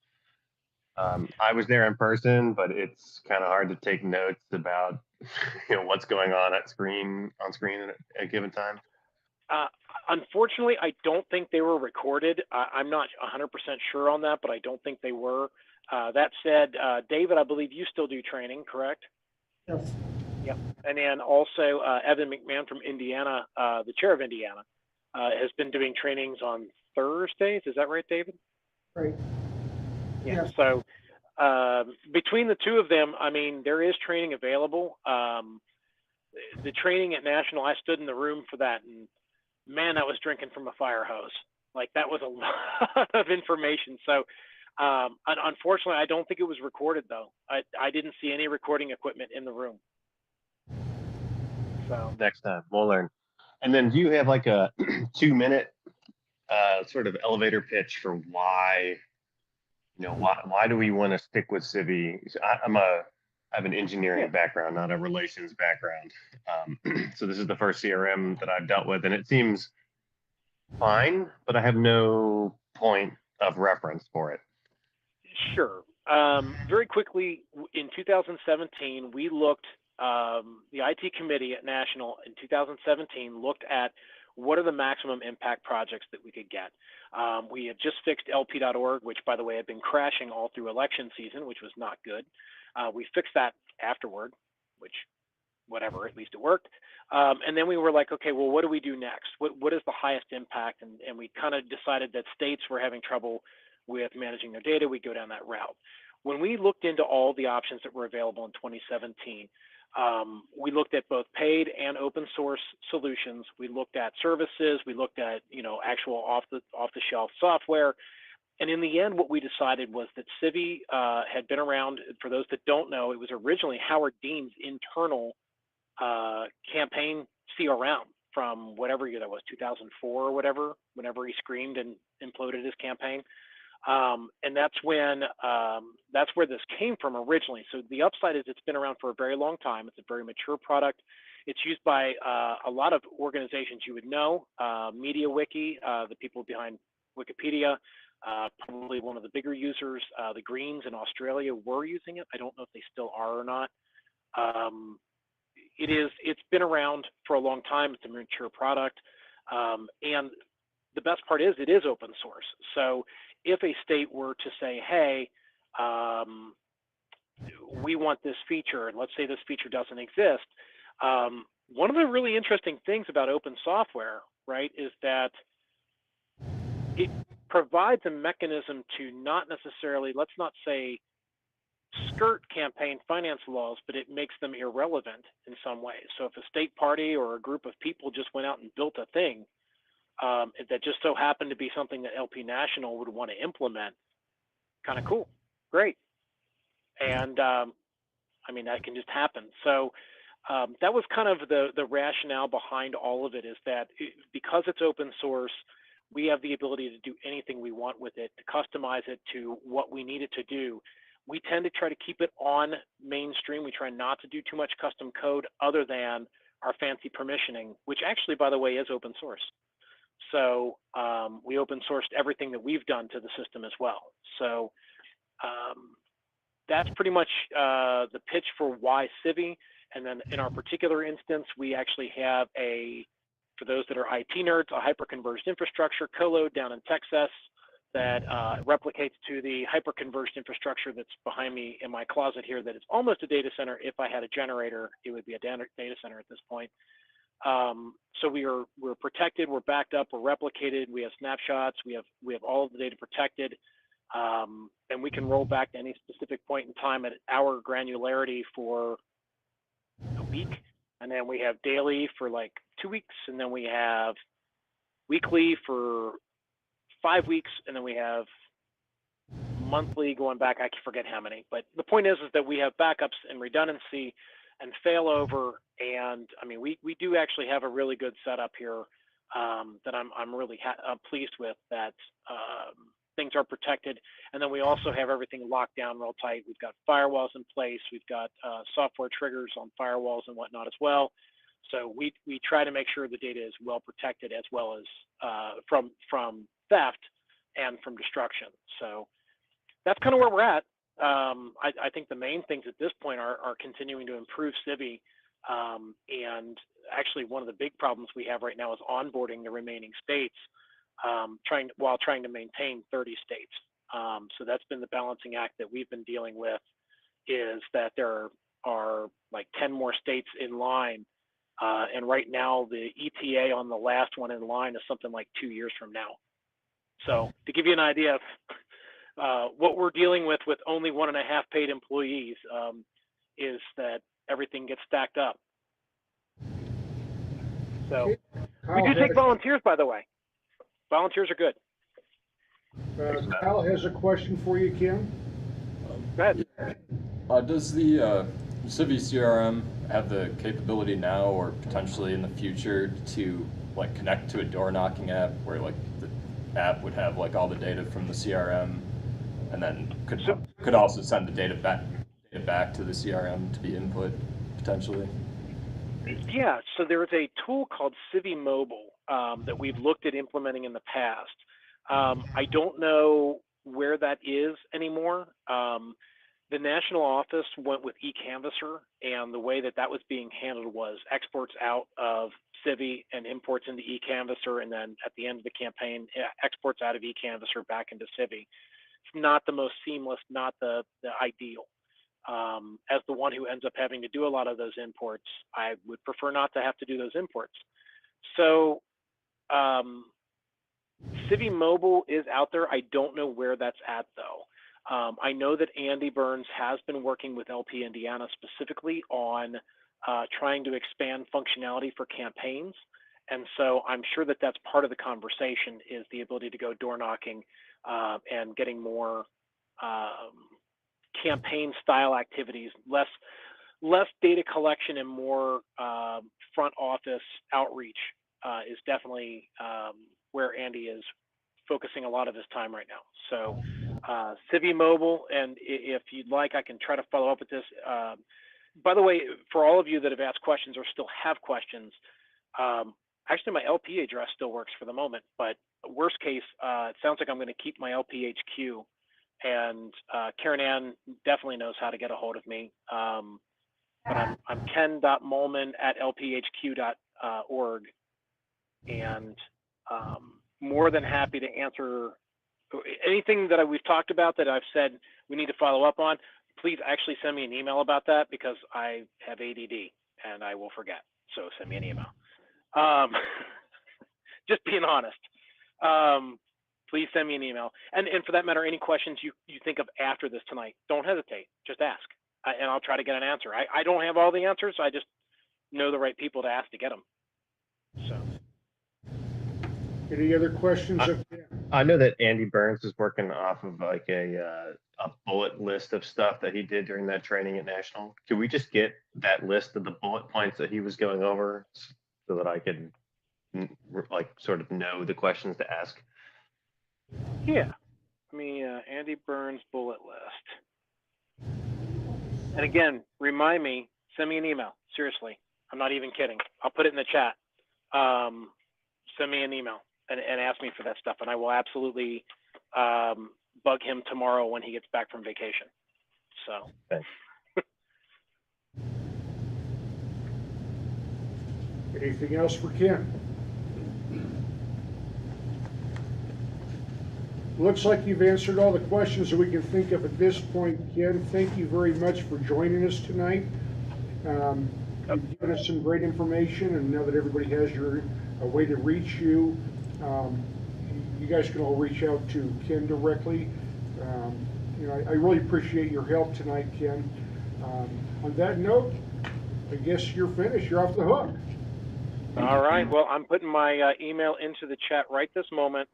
I was there in person, but it's kind of hard to take notes about what's going on screen at a given time. Unfortunately, I don't think they were recorded. I'm not 100% sure on that, but I don't think they were. That said, David, I believe you still do training, correct? Yes. Yep. And then also Evan McMahon from Indiana, the chair of Indiana, has been doing trainings on Thursdays. Is that right, David? Right. Yeah. Yes. So between the two of them, I mean, there is training available. The training at National, I stood in the room for that, and man, that was drinking from a fire hose. Like, that was a lot of information. So unfortunately, I don't think it was recorded, though. I didn't see any recording equipment in the room. So Next time we'll learn. And then do you have like a 2-minute sort of elevator pitch for why do we want to stick with Civi? I have an engineering background, not a relations background. So this is the first CRM that I've dealt with, and it seems fine, but I have no point of reference for it. Sure. Very quickly, in 2017, we looked, the IT committee at National in 2017 looked at what are the maximum impact projects that we could get. We had just fixed LP.org, which, by the way, had been crashing all through election season, which was not good. We fixed that afterward, which, whatever, at least it worked. And then we were like, okay, well, what do we do next? What is the highest impact? And we kind of decided that states were having trouble with managing their data. We go down that route. When we looked into all the options that were available in 2017, we looked at both paid and open source solutions. We looked at services. We looked at, actual off the shelf software. And in the end, what we decided was that Civi had been around. For those that don't know, it was originally Howard Dean's internal campaign CRM from whatever year that was, 2004 or whatever, whenever he screamed and imploded his campaign. And that's when, that's where this came from originally. So the upside is it's been around for a very long time. It's a very mature product. It's used by a lot of organizations you would know, MediaWiki, the people behind Wikipedia, probably one of the bigger users. The Greens in Australia were using it. I don't know if they still are or not. It's been around for a long time. It's a mature product. And the best part is it is open source. So if a state were to say, hey, we want this feature, and let's say this feature doesn't exist, one of the really interesting things about open software, right, is that it provides a mechanism to not necessarily, let's not say, skirt campaign finance laws, but it makes them irrelevant in some ways. So if a state party or a group of people just went out and built a thing that just so happened to be something that LP National would want to implement, kind of cool, great. And I mean, that can just happen. So that was kind of the rationale behind all of it, is that because it's open source, we have the ability to do anything we want with it, to customize it to what we need it to do. We tend to try to keep it on mainstream. We try not to do too much custom code other than our fancy permissioning, which actually, by the way, is open source. So we open sourced everything that we've done to the system as well. So that's pretty much the pitch for why Civi. And then in our particular instance, we actually have for those that are IT nerds, a hyper-converged infrastructure colo down in Texas that replicates to the hyper-converged infrastructure that's behind me in my closet here that is almost a data center. If I had a generator, it would be a data center at this point. So we're protected, we're backed up, we're replicated, we have snapshots, we have all of the data protected, and we can roll back to any specific point in time at our granularity for a week. And then we have daily for like 2 weeks, and then we have weekly for 5 weeks, and then we have monthly going back, I forget how many. But the point is that we have backups and redundancy and failover, and I mean, we do actually have a really good setup here that I'm really pleased with, that things are protected. And then we also have everything locked down real tight. We've got firewalls in place. We've got software triggers on firewalls and whatnot as well. So we try to make sure the data is well protected, as well as from theft and from destruction. So that's kind of where we're at. I think the main things at this point are continuing to improve Civi. And actually, one of the big problems we have right now is onboarding the remaining states, while trying to maintain 30 states. So that's been the balancing act that we've been dealing with, is that there are like 10 more states in line. And right now, the ETA on the last one in line is something like 2 years from now. So to give you an idea of what we're dealing with only 1.5 paid employees, is that everything gets stacked up. So we do take volunteers, by the way. Volunteers are good. Kyle has a question for you, Ken. Go ahead. Does the Civi CRM have the capability now, or potentially in the future, to like connect to a door knocking app, where like the app would have like all the data from the CRM, and then could also send the data back to the CRM to be input potentially? Yeah, so there is a tool called Civi Mobile that we've looked at implementing in the past. I don't know where that is anymore. The national office went with eCanvasser, and the way that was being handled was exports out of Civi and imports into eCanvasser, and then at the end of the campaign, exports out of eCanvasser back into Civi. It's not the most seamless, not the ideal. As the one who ends up having to do a lot of those imports, I would prefer not to have to do those imports. So Civi Mobile is out there. I don't know where that's at, though. I know that Andy Burns has been working with LP Indiana specifically on trying to expand functionality for campaigns. And so I'm sure that that's part of the conversation, is the ability to go door knocking and getting more campaign style activities, less data collection and more front office outreach is definitely where Andy is focusing a lot of his time right now. So Civi Mobile, and if you'd like, I can try to follow up with this. By the way, for all of you that have asked questions or still have questions, actually my LP address still works for the moment, but worst case, it sounds like I'm going to keep my LPHQ, and Karen Ann definitely knows how to get a hold of me. But I'm ken.molman@lphq.org, and more than happy to answer anything that we've talked about that I've said we need to follow up on. Please actually send me an email about that, because I have ADD and I will forget. So send me an email. Just being honest. Please send me an email. And for that matter, any questions you think of after this tonight, don't hesitate. Just ask, and I'll try to get an answer. I don't have all the answers. I just know the right people to ask to get them. So. Any other questions? I know that Andy Burns is working off of like a bullet list of stuff that he did during that training at National. Could we just get that list of the bullet points that he was going over so that I can like sort of know the questions to ask? Yeah. I mean, Andy Burns bullet list. And again, remind me, send me an email. Seriously, I'm not even kidding. I'll put it in the chat. Send me an email and ask me for that stuff, and I will absolutely bug him tomorrow when he gets back from vacation. So. Thanks. Anything else for Ken? Looks like you've answered all the questions that we can think of at this point, Ken. Thank you very much for joining us tonight. You've given us some great information, and now that everybody has a way to reach you, you guys can all reach out to Ken directly. I really appreciate your help tonight, Ken. On that note, I guess you're finished. You're off the hook. All right. Well, I'm putting my email into the chat right this moment.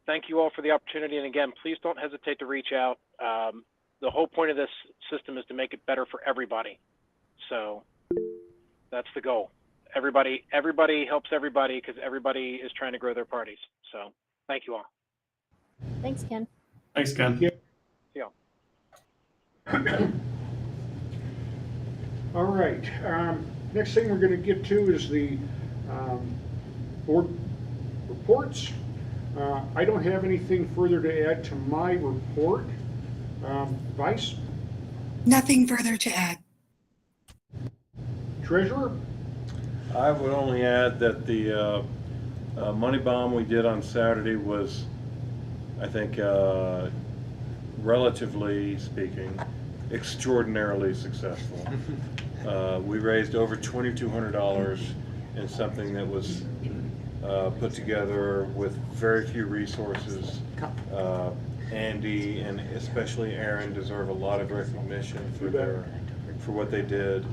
Thank you all for the opportunity. And again, please don't hesitate to reach out. The whole point of this system is to make it better for everybody. So that's the goal. Everybody helps everybody, because everybody is trying to grow their parties. So thank you all. Thanks, Ken. Thanks, Ken. Yeah. All right. Next thing we're going to get to is the board reports. I don't have anything further to add to my report. Vice? Nothing further to add. Treasurer? I would only add that the money bomb we did on Saturday was, I think, relatively speaking, extraordinarily successful. We raised over $2,200 in something that was put together with very few resources. Andy and especially Aaron deserve a lot of recognition for what they did.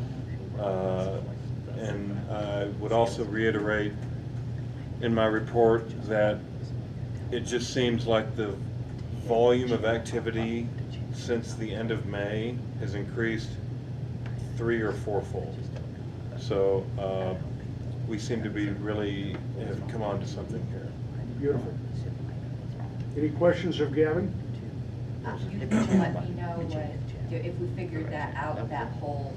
And I would also reiterate in my report that it just seems like the volume of activity since the end of May has increased 3- or 4-fold. So we seem to be really have come on to something here. Beautiful. Any questions of Gavin? You can let me know if we figured that out, that whole.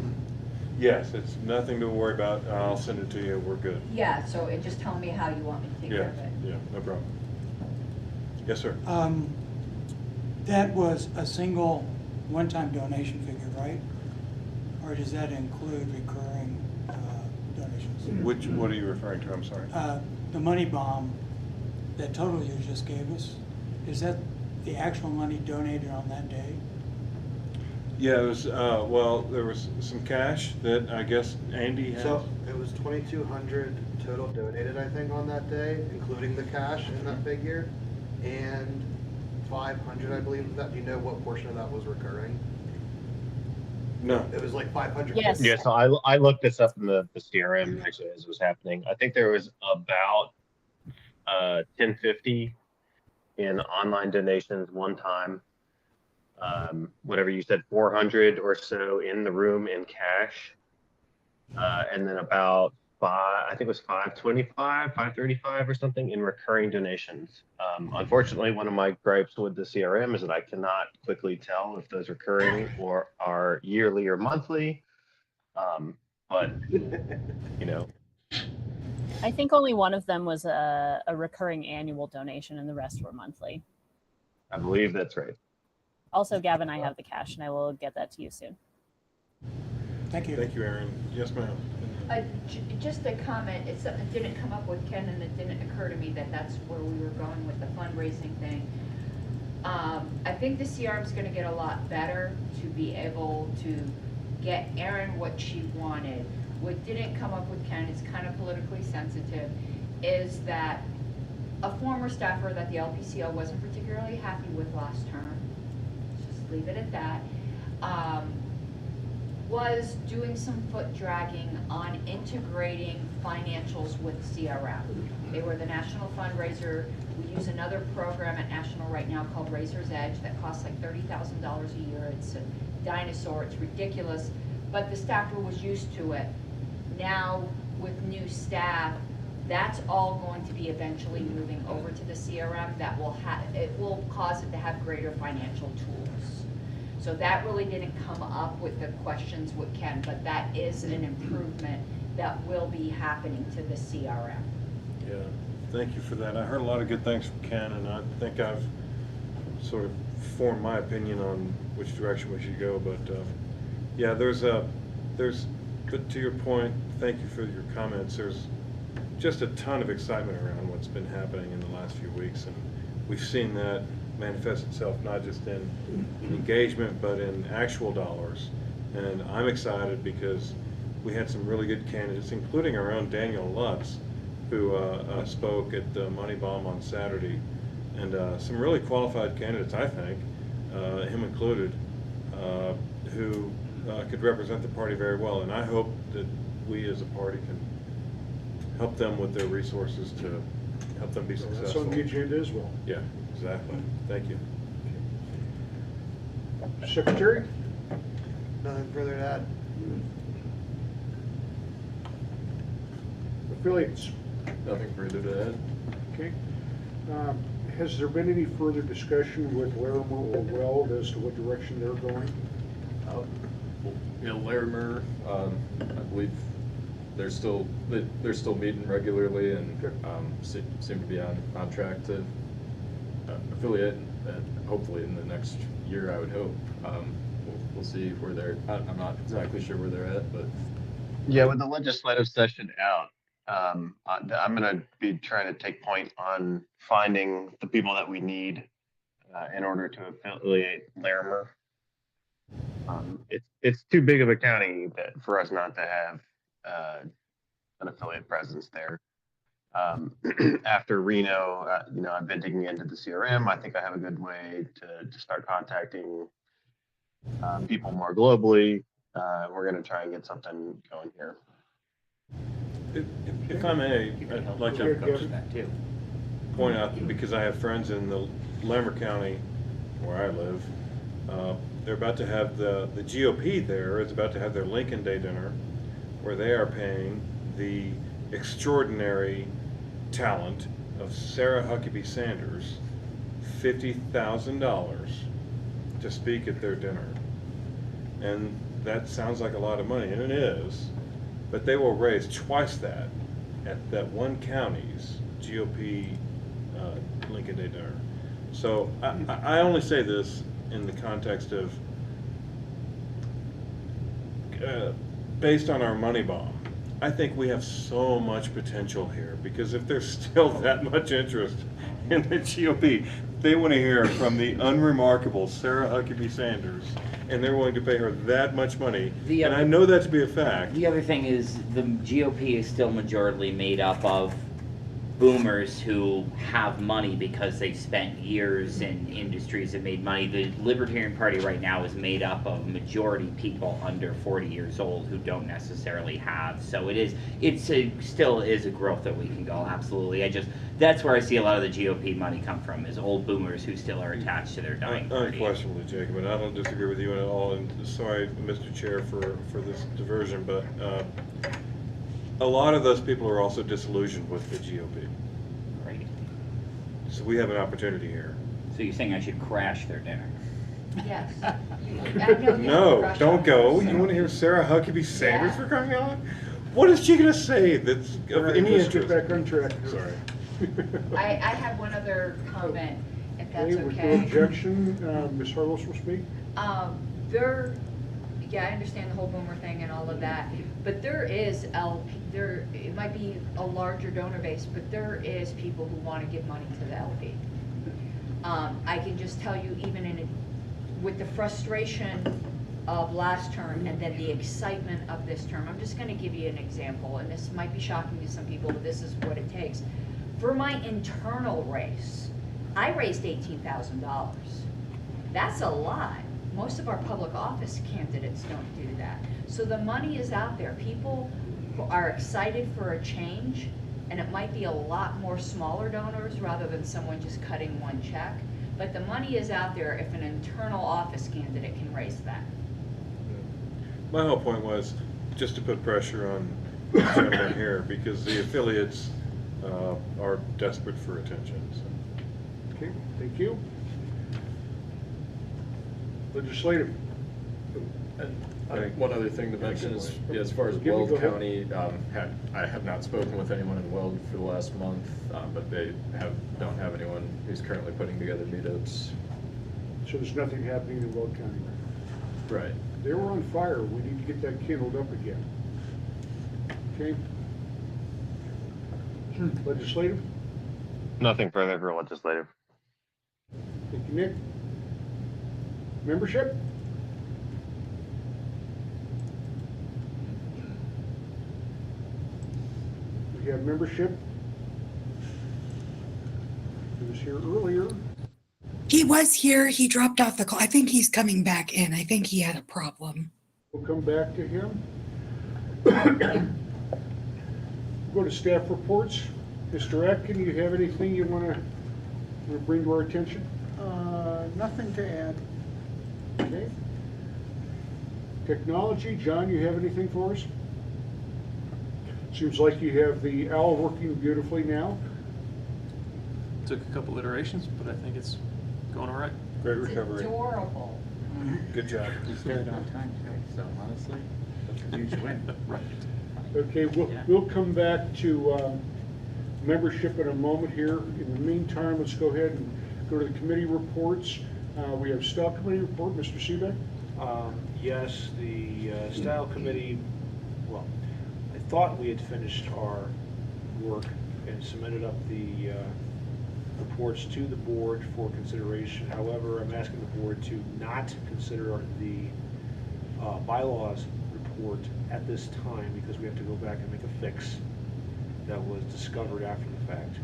Yes, it's nothing to worry about. I'll send it to you. We're good. Yeah, so just tell me how you want me to take care of it. Yeah, no problem. Yes, sir. That was a single one-time donation figure, right? Or does that include recurring donations? What are you referring to? I'm sorry. The money bomb, that total you just gave us, is that the actual money donated on that day? Yeah, it was, well, there was some cash that I guess Andy had. So it was 2,200 total donated, I think, on that day, including the cash in that figure, and 500, I believe, of that. Do you know what portion of that was recurring? No. It was like 500. Yes. Yeah, so I looked this up in the CRM actually as it was happening. I think there was about 1050 in online donations one time. Whatever you said, 400 or so in the room in cash, and then about I think it was 525, 535 or something in recurring donations. Unfortunately, one of my gripes with the CRM is that I cannot quickly tell if those recurring or are yearly or monthly. But you know, I think only one of them was a recurring annual donation, and the rest were monthly. I believe that's right. Also, Gavin, I have the cash, and I will get that to you soon. Thank you. Thank you, Aaron. Yes, ma'am. Just a comment, it's something that didn't come up with Ken, and it didn't occur to me that that's where we were going with the fundraising thing. I think the CRM is going to get a lot better to be able to get Erin what she wanted. What didn't come up with Ken, is kind of politically sensitive, is that a former staffer that the LPCO wasn't particularly happy with last term, just leave it at that, was doing some foot dragging on integrating financials with CRM. They were the national fundraiser. We use another program at National right now called Razor's Edge that costs like $30,000 a year. It's a dinosaur, it's ridiculous, but the staffer was used to it. Now with new staff, that's all going to be eventually moving over to the CRM. That will it will cause it to have greater financial tools. So that really didn't come up with the questions with Ken, but that is an improvement that will be happening to the CRM. Yeah, thank you for that. I heard a lot of good things from Ken, and I think I've sort of formed my opinion on which direction we should go. But yeah, but to your point, thank you for your comments. There's just a ton of excitement around what's been happening in the last few weeks, and we've seen that manifest itself not just in engagement but in actual dollars. And I'm excited because we had some really good candidates, including our own Daniel Lutz, who spoke at the Money Bomb on Saturday, and some really qualified candidates, I think, him included, who could represent the party very well. And I hope that we as a party can help them with their resources to help them be successful. That's on the agenda as well. Yeah, exactly. Thank you. Secretary? Nothing further to add. Affiliates? Nothing further to add. Okay. Has there been any further discussion with Larimer or Weld as to what direction they're going? Yeah, Larimer, I believe they're still meeting regularly and seem to be on track to affiliate, and hopefully in the next year, I would hope. We'll see where they're. I'm not exactly sure where they're at, but Yeah, with the legislative session out, I'm going to be trying to take point on finding the people that we need in order to affiliate Larimer. It's too big of a county for us not to have an affiliate presence there. After Reno, I've been digging into the CRM. I think I have a good way to start contacting people more globally. We're going to try and get something going here. If I may, I'd like to point out, because I have friends in the Larimer County where I live, they're about to have the GOP there is about to have their Lincoln Day dinner, where they are paying the extraordinary talent of Sarah Huckabee Sanders $50,000 to speak at their dinner. And that sounds like a lot of money, and it is, but they will raise twice that at that one county's GOP Lincoln Day dinner. So I only say this in the context of based on our money bomb. I think we have so much potential here, because if there's still that much interest in the GOP, they want to hear from the unremarkable Sarah Huckabee Sanders, and they're willing to pay her that much money. And I know that to be a fact. The other thing is the GOP is still majorly made up of boomers who have money because they've spent years in industries that made money. The Libertarian Party right now is made up of majority people under 40 years old who don't necessarily have. So still is a growth that we can go, absolutely. That's where I see a lot of the GOP money come from, is old boomers who still are attached to their dying party. Unquestionably, Jacob, and I don't disagree with you at all, and sorry, Mr. Chair, for this diversion, but a lot of those people are also disillusioned with the GOP. Right. So we have an opportunity here. So you're saying I should crash their dinner? Yes. No, don't go. You want to hear Sarah Huckabee Sanders for crying out loud? What is she gonna say that's All of right, any let's get interest? back on track. Sorry. I have one other comment, if that's Okay, with no okay. objection, Ms. Harlos will speak. Yeah, I understand the whole boomer thing and all of that, but there is it might be a larger donor base, but there is people who want to give money to the LP. I can just tell you, even with the frustration of last term and then the excitement of this term, I'm just gonna give you an example, and this might be shocking to some people, but this is what it takes. For my internal race, I raised $18,000. That's a lot. Most of our public office candidates don't do that. So the money is out there. People are excited for a change, and it might be a lot more smaller donors rather than someone just cutting one check. But the money is out there if an internal office candidate can raise that. My whole point was just to put pressure on the gentleman here because the affiliates are desperate for attention. So. Okay, thank you. Legislative. One other thing to mention is, yeah, as far as Give me- Weld go ahead. County, I have not spoken with anyone in Weld for the last month, but they don't have anyone who's currently putting together meetups. So there's nothing happening in Weld County right now. Right. They were on fire. We need to get that kindled up again. Okay. Legislative? Nothing further for legislative. Thank you, Nick. Membership? We have membership. He was here earlier. He was here. He dropped off the call. I think he's coming back in. I think he had a problem. We'll come back to him. Go to staff reports. Mr. Atkin, you have anything you want to bring to our attention? Nothing to add. Okay. Technology, John, you have anything for us? Seems like you have the owl working beautifully now. Took a couple iterations, but I think it's going all right. Great It's recovery. adorable. Good job. You started on time today, so honestly, that's a huge win. Right. Okay, we'll come back to membership in a moment here. In the meantime, let's go ahead and go to the committee reports. We have Style Committee report, Mr. Seebeck. Yes, the Style Committee, well, I thought we had finished our work and submitted up the reports to the board for consideration. However, I'm asking the board to not consider the bylaws report at this time because we have to go back and make a fix that was discovered after the fact.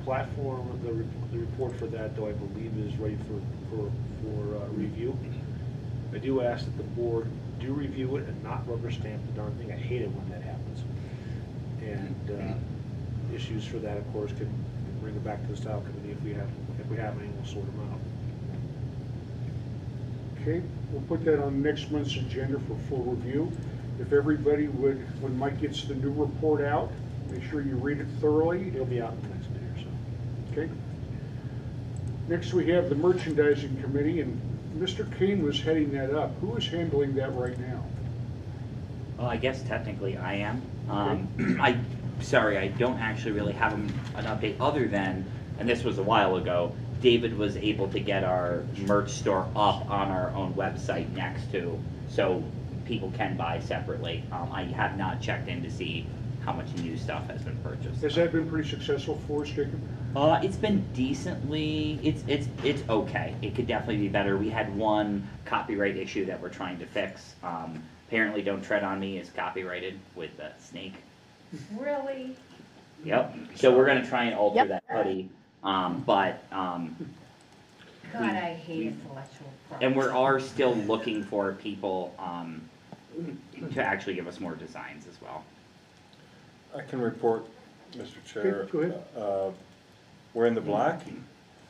Platform, the report for that, though, I believe is ready for review. I do ask that the board do review it and not rubber stamp the darn thing. I hate it when that happens. And issues for that, of course, can bring it back to the Style Committee if we have any, we'll sort them out. Okay, we'll put that on next month's agenda for full review. If everybody would, when Mike gets the new report out, make sure you read it thoroughly. It'll be out in the next day or so. Okay. Next, we have the Merchandising Committee, and Mr. Kane was heading that up. Who is handling that right now? Well, I guess technically I am. Sorry, I don't actually really have an update other than, and this was a while ago, David was able to get our merch store up on our own website next to, so people can buy separately. I have not checked in to see how much new stuff has been purchased. Has that been pretty successful for us, Jacob? It's been decently, it's okay. It could definitely be better. We had one copyright issue that we're trying to fix. Apparently Don't Tread on Me is copyrighted with the snake. Really? Yep. So we're gonna try and alter Yep. that hoodie. God, I hate intellectual property. And we are still looking for people to actually give us more designs as well. I can report, Mr. Chair. Okay, go ahead. We're in the black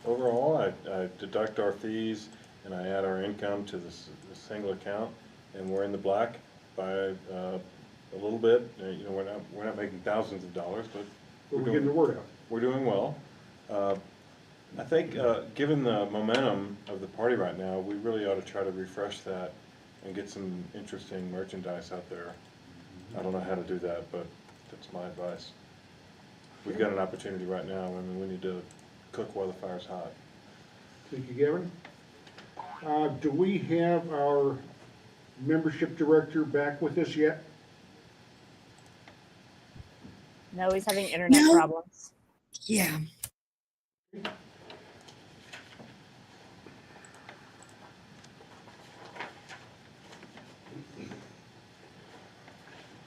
overall. I deduct our fees and I add our income to the single account, and we're in the black by a little bit. You know, we're not making thousands of dollars, but We're getting the word out. We're doing well. I think, given the momentum of the party right now, we really ought to try to refresh that and get some interesting merchandise out there. I don't know how to do that, but that's my advice. We've got an opportunity right now. I mean, we need to cook while the fire's hot. Thank you, Gavin. Do we have our membership director back with us yet? No, he's having internet No. problems. Yeah.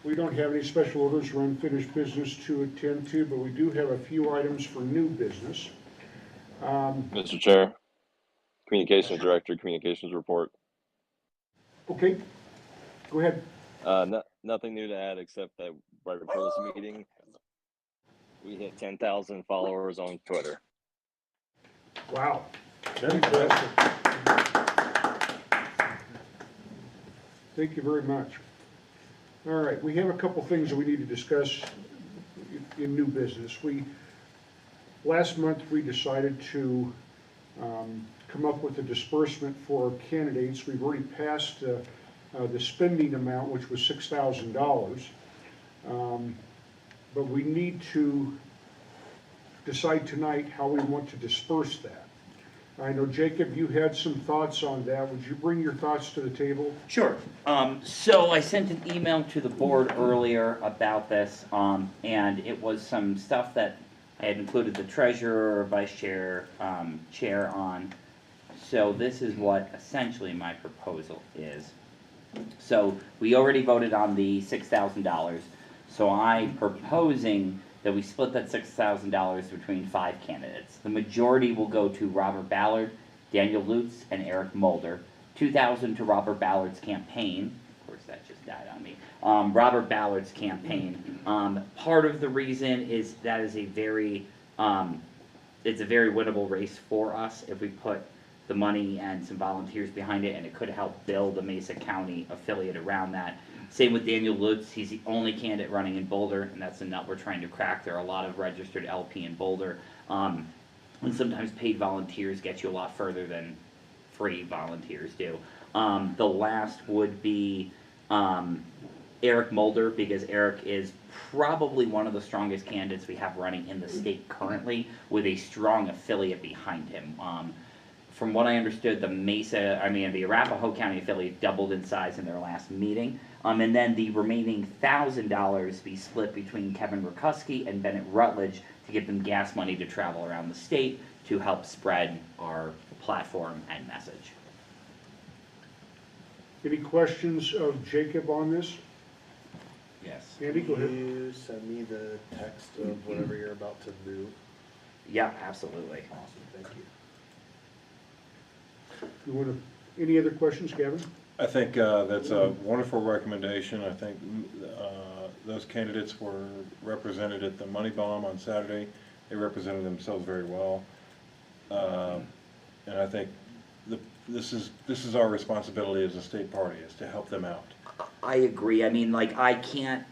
We don't have any special orders or unfinished business to attend to, but we do have a few items for new business. Mr. Chair, Communications Director, Communications Report. Okay, go ahead. Nothing new to add except that right before this meeting, we hit 10,000 followers on Twitter. Wow. Fantastic. Thank you very much. All right, we have a couple things that we need to discuss in new business. Last month, we decided to come up with a disbursement for our candidates. We've already passed the spending amount, which was $6,000. But we need to decide tonight how we want to disperse that. I know, Jacob, you had some thoughts on that. Would you bring your thoughts to the table? Sure. So I sent an email to the board earlier about this, and it was some stuff that I had included the treasurer, vice chair, chair on. So this is what essentially my proposal is. So we already voted on the $6,000. So I'm proposing that we split that $6,000 between 5 candidates. The majority will go to Robert Ballard, Daniel Lutz, and Eric Mulder. $2,000 to Robert Ballard's campaign. Of course, that just died on me. Robert Ballard's campaign. Part of the reason is that is a very, it's a very winnable race for us if we put the money and some volunteers behind it, and it could help build a Mesa County affiliate around that. Same with Daniel Lutz. He's the only candidate running in Boulder, and that's the nut we're trying to crack. There are a lot of registered LP in Boulder, and sometimes paid volunteers get you a lot further than free volunteers do. The last would be Eric Mulder, because Eric is probably one of the strongest candidates we have running in the state currently, with a strong affiliate behind him. From what I understood, the Arapahoe County affiliate doubled in size in their last meeting. And then the remaining $1,000 be split between Kevin Rakuski and Bennett Rutledge to give them gas money to travel around the state to help spread our platform and message. Any questions of Jacob on this? Yes. Andy, go ahead. Can you send me the text of whatever you're about to do? Yeah, absolutely. Awesome, thank you. Any other questions, Gavin? I think that's a wonderful recommendation. I think those candidates were represented at the Money Bomb on Saturday. They represented themselves very well. And I think this is our responsibility as a state party, is to help them out. I agree. I mean, like, I can't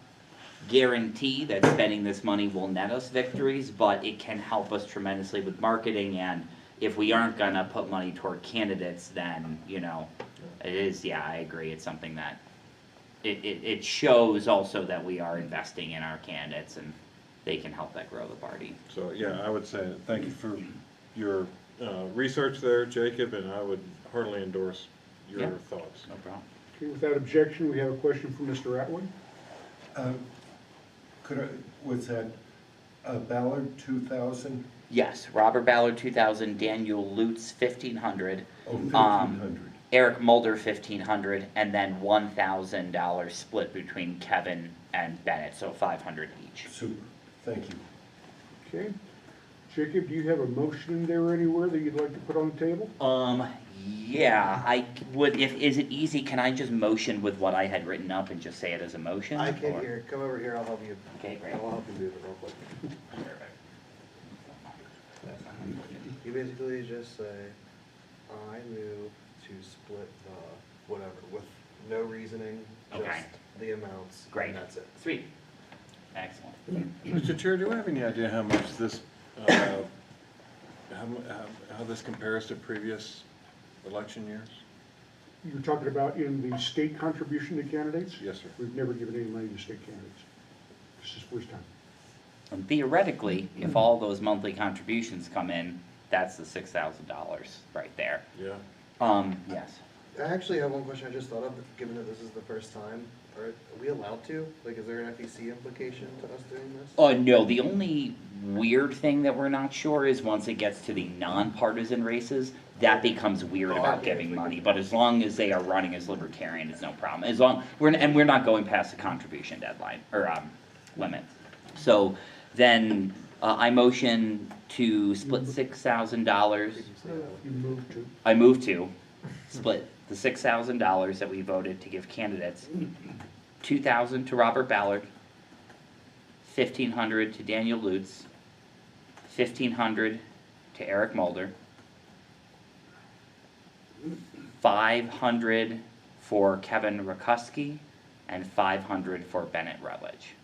guarantee that spending this money will net us victories, but it can help us tremendously with marketing. And if we aren't gonna put money toward candidates, then, you know, it is, yeah, I agree. It's something that it shows also that we are investing in our candidates, and they can help that grow the party. So, yeah, I would say thank you for your research there, Jacob, and I would heartily endorse your thoughts. No problem. Okay, without objection, we have a question from Mr. Atwood. Was that Ballard 2,000? Yes, Robert Ballard 2,000, Daniel Lutz 1,500. Oh, 1,500. Eric Mulder 1,500, and then $1,000 split between Kevin and Bennett, so 500 each. Super, thank you. Okay. Jacob, do you have a motion in there anywhere that you'd like to put on the table? Yeah, I would. Is it easy? Can I just motion with what I had written up and just say it as a motion? I can hear. Come over here. I'll help you. Okay, great. I'll help you move it real quick. You basically just say, I move to split the whatever with no reasoning, just Okay. the amounts. Great. And that's it. Sweet. Excellent. Mr. Chair, do you have any idea how much this, how this compares to previous election years? you're talking about in the state contribution to candidates? Yes, sir. We've never given any money to state candidates. This is the first time. And theoretically, if all those monthly contributions come in, that's the $6,000 right there. Yeah. Yes. I actually have one question I just thought of, given that this is the first time. Are we allowed to? Like, is there an FEC implication to us doing this? No, the only weird thing that we're not sure is once it gets to the nonpartisan races, that becomes weird about giving money. But as long as they are running as Libertarian, it's no problem. As long we're not going past the contribution deadline or limit. So then I motion to split $6,000. You move to. I move to split the $6,000 that we voted to give candidates. $2,000 to Robert Ballard, $1,500 to Daniel Lutz, $1,500 to Eric Mulder, $500 for Kevin Rakuski, and $500 for Bennett Rutledge.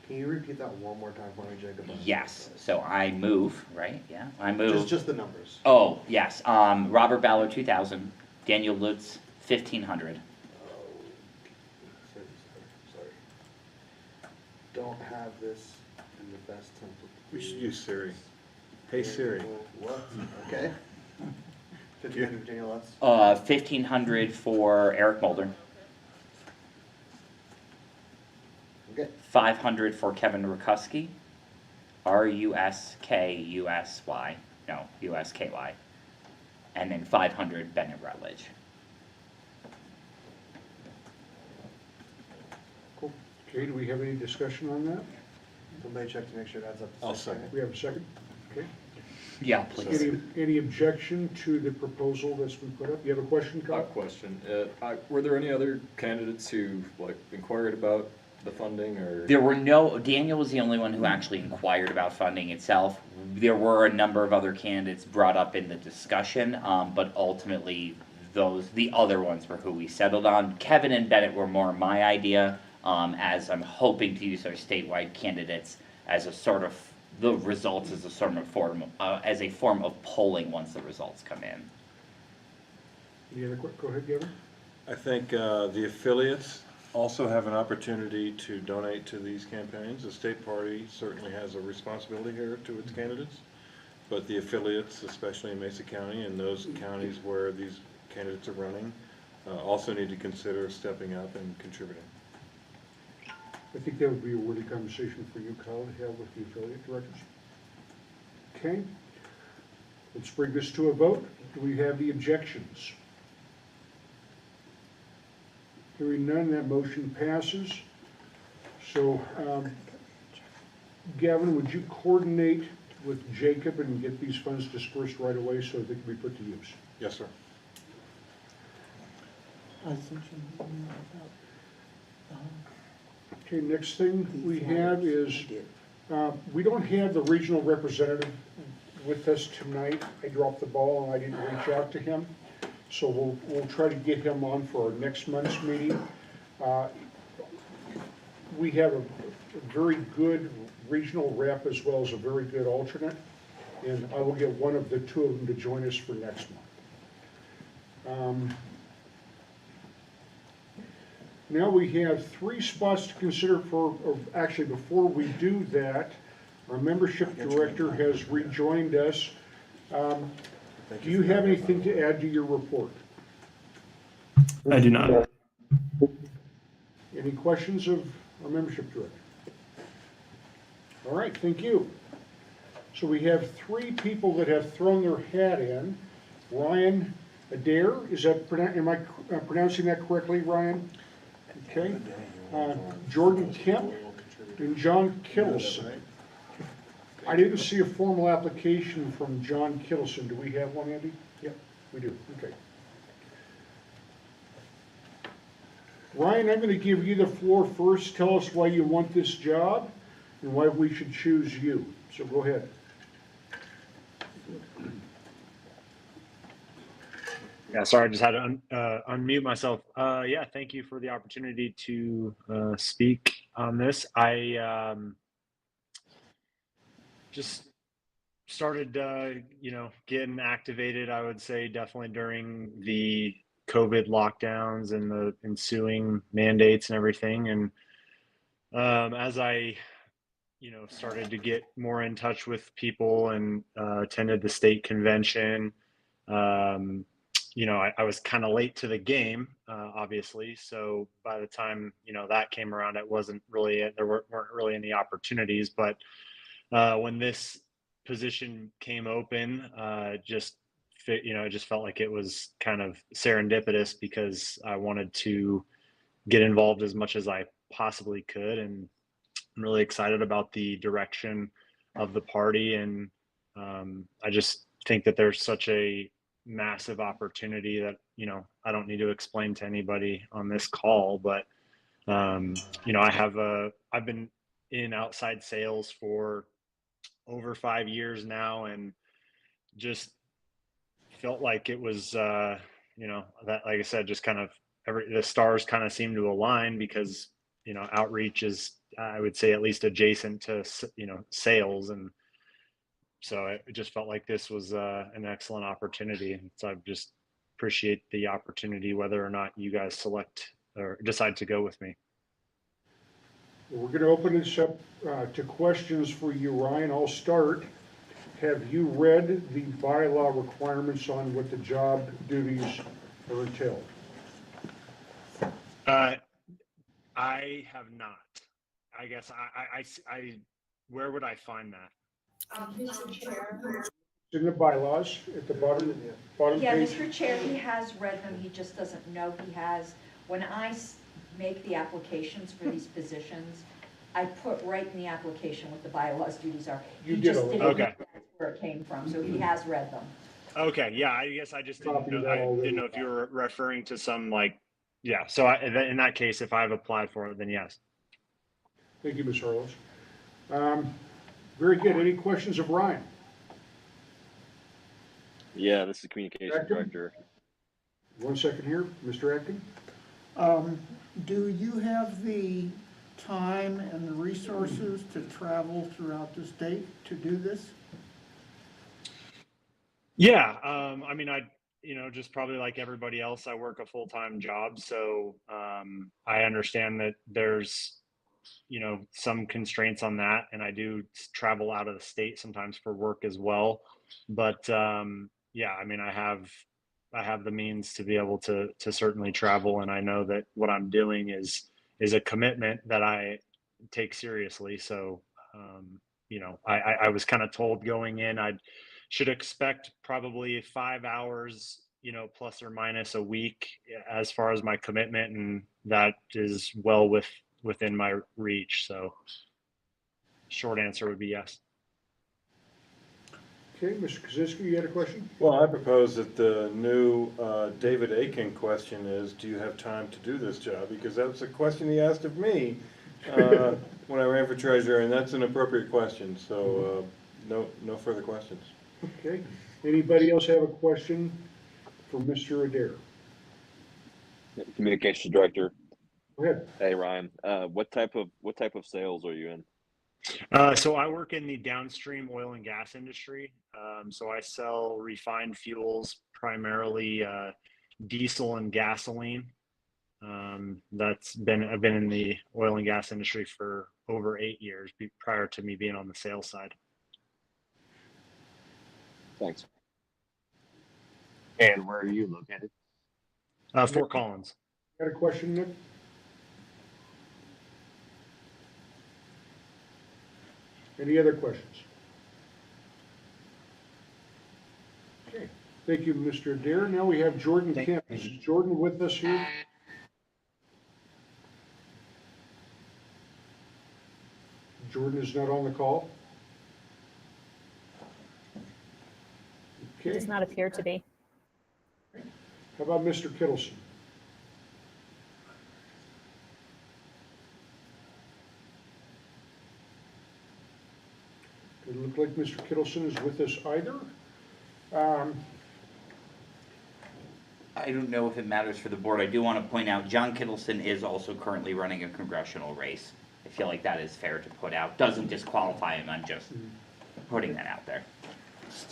Can you repeat that one more time for me, Jacob? Yes. So I move, right? Yeah, I move. Just the numbers. Oh yes. Robert Ballard 2,000, Daniel Lutz 1,500. Sorry. Don't have this in the best template. We should use Siri. Hey Siri. What? Okay. 1,500 for Daniel Lutz. 1,500 for Eric Mulder. Okay. 500 for Kevin Rakuski. Ruskusy. No, USKY. And then 500 Bennett Rutledge. Cool. Okay, do we have any discussion on that? Somebody check to make sure that's up to I'll 6. second. We have a second? Okay. Yeah, please. Any objection to the proposal that's been put up? You have a question, A Kyle? question. Were there any other candidates who inquired about the funding or? There were no, Daniel was the only one who actually inquired about funding itself. There were a number of other candidates brought up in the discussion, but ultimately the other ones were who we settled on. Kevin and Bennett were more my idea, as I'm hoping to use our statewide candidates as a sort of, the results as a sort of form, as a form of polling once the results come in. Any other go ahead, Gavin. I think the affiliates also have an opportunity to donate to these campaigns. The state party certainly has a responsibility here to its candidates, but the affiliates, especially in Mesa County and those counties where these candidates are running, also need to consider stepping up and contributing. I think that would be a worthy conversation for you, Kyle, to have with the affiliate directors. Okay. Let's bring this to a vote. Do we have the objections? Hearing none, that motion passes. So, Gavin, would you coordinate with Jacob and get these funds dispersed right away so that they can be put to use? Yes, sir. Okay, next thing we have is, we don't have the regional representative with us tonight. I dropped the ball and I didn't reach out to him. So we'll try to get him on for our next month's meeting. We have a very good regional rep as well as a very good alternate. And I will get one of the two of them to join us for next month. Now we have 3 spots to consider for, actually before we do that, our membership director has rejoined us. Do you have anything to add to your report? I do not. Any questions of our membership director? All right, thank you. So we have 3 people that have thrown their hat in. Ryan Adair, is that, am I pronouncing that correctly, Ryan? Okay. Jordan Kemp and John Kittleson. I didn't see a formal application from John Kittleson. Do we have one, Andy? Yep, we do. Okay. Ryan, I'm going to give you the floor first. Tell us why you want this job and why we should choose you. So go ahead. Yeah, sorry, I just had to unmute myself. Yeah, thank you for the opportunity to speak on this. I just started, getting activated, I would say, definitely during the COVID lockdowns and the ensuing mandates and everything. And as I, started to get more in touch with people and attended the state convention, I was kind of late to the game, obviously. So by the time, that came around, it wasn't really, there weren't really any opportunities. But when this position came open, it just felt like it was kind of serendipitous because I wanted to get involved as much as I possibly could. And I'm really excited about the direction of the party. And I just think that there's such a massive opportunity that, I don't need to explain to anybody on this call, but, I've been in outside sales for over 5 years now, and just felt like it was, that, like I said, just kind of the stars kind of seem to align because, outreach is, I would say, at least adjacent to, sales. And so it just felt like this was an excellent opportunity. So I just appreciate the opportunity, whether or not you guys select or decide to go with me. We're going to open this up to questions for you, Ryan. I'll start. Have you read the bylaw requirements on what the job duties are entailed? I have not. I guess I where would I find that? Mr. Chair. It's in the bylaws at the bottom Yeah, page. Mr. Chair, he has read them, he just doesn't know he has. When I make the applications for these positions, I put right in the application what the bylaws duties are. You He did just already. didn't know Okay. that's where it came from, so he has read them. Okay, yeah, I guess I just didn't Copy know, that I already. didn't know if you were referring to some yeah. So in that case, if I've applied for it, then yes. Thank you, Ms. Harlows. Very good. Any questions of Ryan? Yeah, this is communication Acting? director. 1 second here, Mr. Acting. Do you have the time and the resources to travel throughout the state to do this? Yeah, I mean, just probably like everybody else, I work a full-time job, so I understand that there's, some constraints on that, and I do travel out of the state sometimes for work as well. But yeah, I mean, I have the means to be able to certainly travel, and I know that what I'm doing is a commitment that I take seriously. So, I was kind of told going in I should expect probably 5 hours, plus or minus a week as far as my commitment, and that is well within my reach. So, short answer would be yes. Okay, Mr. Kaczynski, you had a question? Well, I propose that the new David Aiken question is, do you have time to do this job? Because that's a question he asked of me when I ran for treasurer, and that's an appropriate question. So no further questions. Okay. Anybody else have a question for Mr. Adair? Communications director. Go ahead. Hey Ryan, what type of sales are you in? So I work in the downstream oil and gas industry. So I sell refined fuels, primarily diesel and gasoline. I've been in the oil and gas industry for over 8 years prior to me being on the sales side. Thanks. And where are you located? Fort Collins. Got a question, Nick? Any other questions? Okay, thank you, Mr. Adair. Now we have Jordan Kemp. Is Jordan with us here? Jordan is not on the call. He Okay, does not appear to be. how about Mr. Kittleson? Doesn't look like Mr. Kittleson is with us either. I don't know if it matters for the board. I do want to point out John Kittleson is also currently running a congressional race. I feel like that is fair to put out. Doesn't disqualify him. I'm just putting that out there.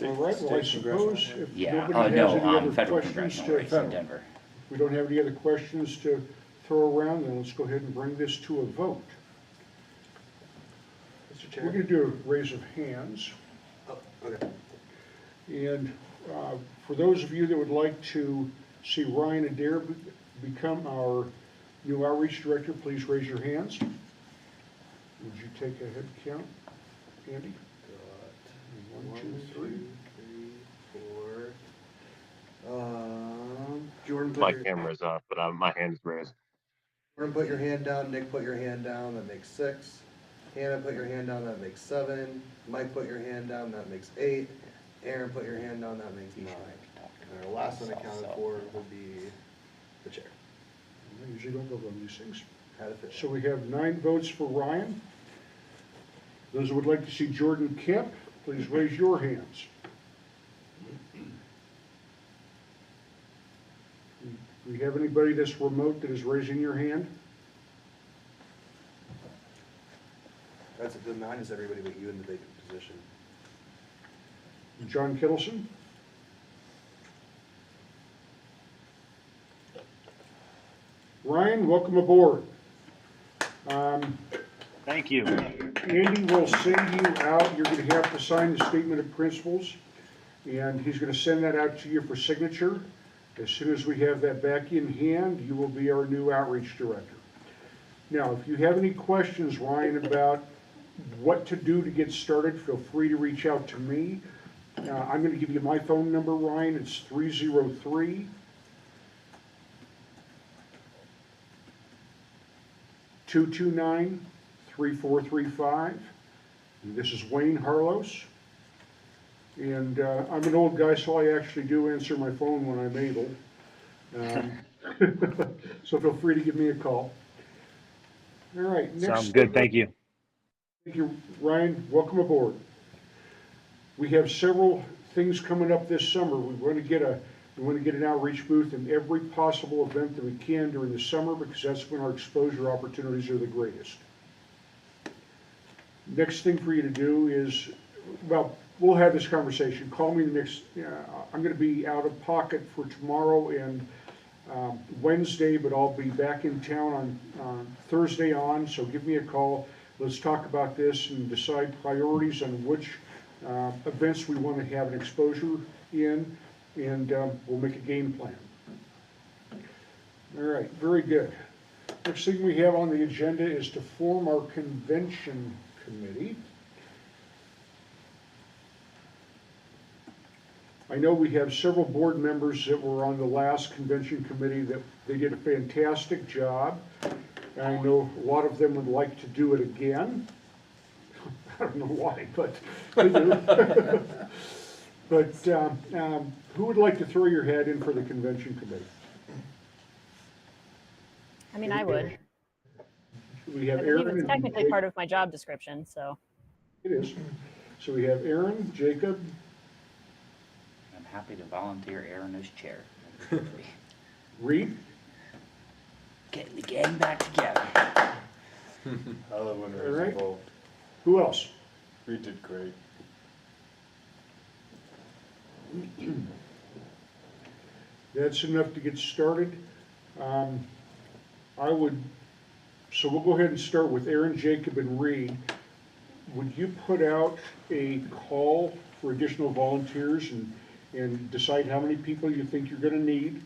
All right, well, I suppose if Yeah. nobody has any other Federal questions congressional race in to, Denver. we don't have any other questions to throw around, then let's go ahead and bring this to a vote. Mr. Chair? We're going to do a raise of hands. Oh, okay. And for those of you that would like to see Ryan Adair become our new outreach director, please raise your hands. Would you take a head count, Andy? Got 1, 2, 3. 4. Jordan, put My your, camera's off, but my hand is raised. Jordan, put your hand down. Nick, put your hand down. That makes 6. Hannah, put your hand down. That makes 7. Mike, put your hand down. That makes 8. Aaron, put your hand down. That makes 9. And our last one accounted for would be the chair. I usually don't vote on these things. Had a fit. So we have 9 votes for Ryan. Those who would like to see Jordan Kemp, please raise your hands. Do we have anybody that's remote that is raising your hand? That's the 9 is everybody but you in the vacant position. John Kittleson? Ryan, welcome aboard. Thank you. Andy will send you out, you're going to have to sign the statement of principles, and he's going to send that out to you for signature. As soon as we have that back in hand, you will be our new outreach director. Now, if you have any questions, Ryan, about what to do to get started, feel free to reach out to me. I'm going to give you my phone number, Ryan. It's 303 229 3435. This is Wayne Harlos. And I'm an old guy, so I actually do answer my phone when I'm able. So feel free to give me a call. All right. Next Sounds good. Thank you. Thank you, Ryan. Welcome aboard. We have several things coming up this summer. We want to get an outreach booth in every possible event that we can during the summer, because that's when our exposure opportunities are the greatest. Next thing for you to do is, well, we'll have this conversation. Call me the next, I'm going to be out of pocket for tomorrow and Wednesday, but I'll be back in town on Thursday on, so give me a call. Let's talk about this and decide priorities on which events we want to have an exposure in, and we'll make a game plan. All right, very good. Next thing we have on the agenda is to form our convention committee. I know we have several board members that were on the last convention committee that they did a fantastic job. And I know a lot of them would like to do it again. I don't know why, but they do. But who would like to throw your hat in for the convention committee? I mean, I would. We have I believe Aaron. it's technically part of my job description, so. It is. So we have Aaron, Jacob. I'm happy to volunteer Aaron as chair. Reed. Getting the gang back together. I love when All Ray's right. involved. Who else? Reed did great. That's enough to get started. So we'll go ahead and start with Aaron, Jacob, and Reed. Would you put out a call for additional volunteers and decide how many people you think you're going to need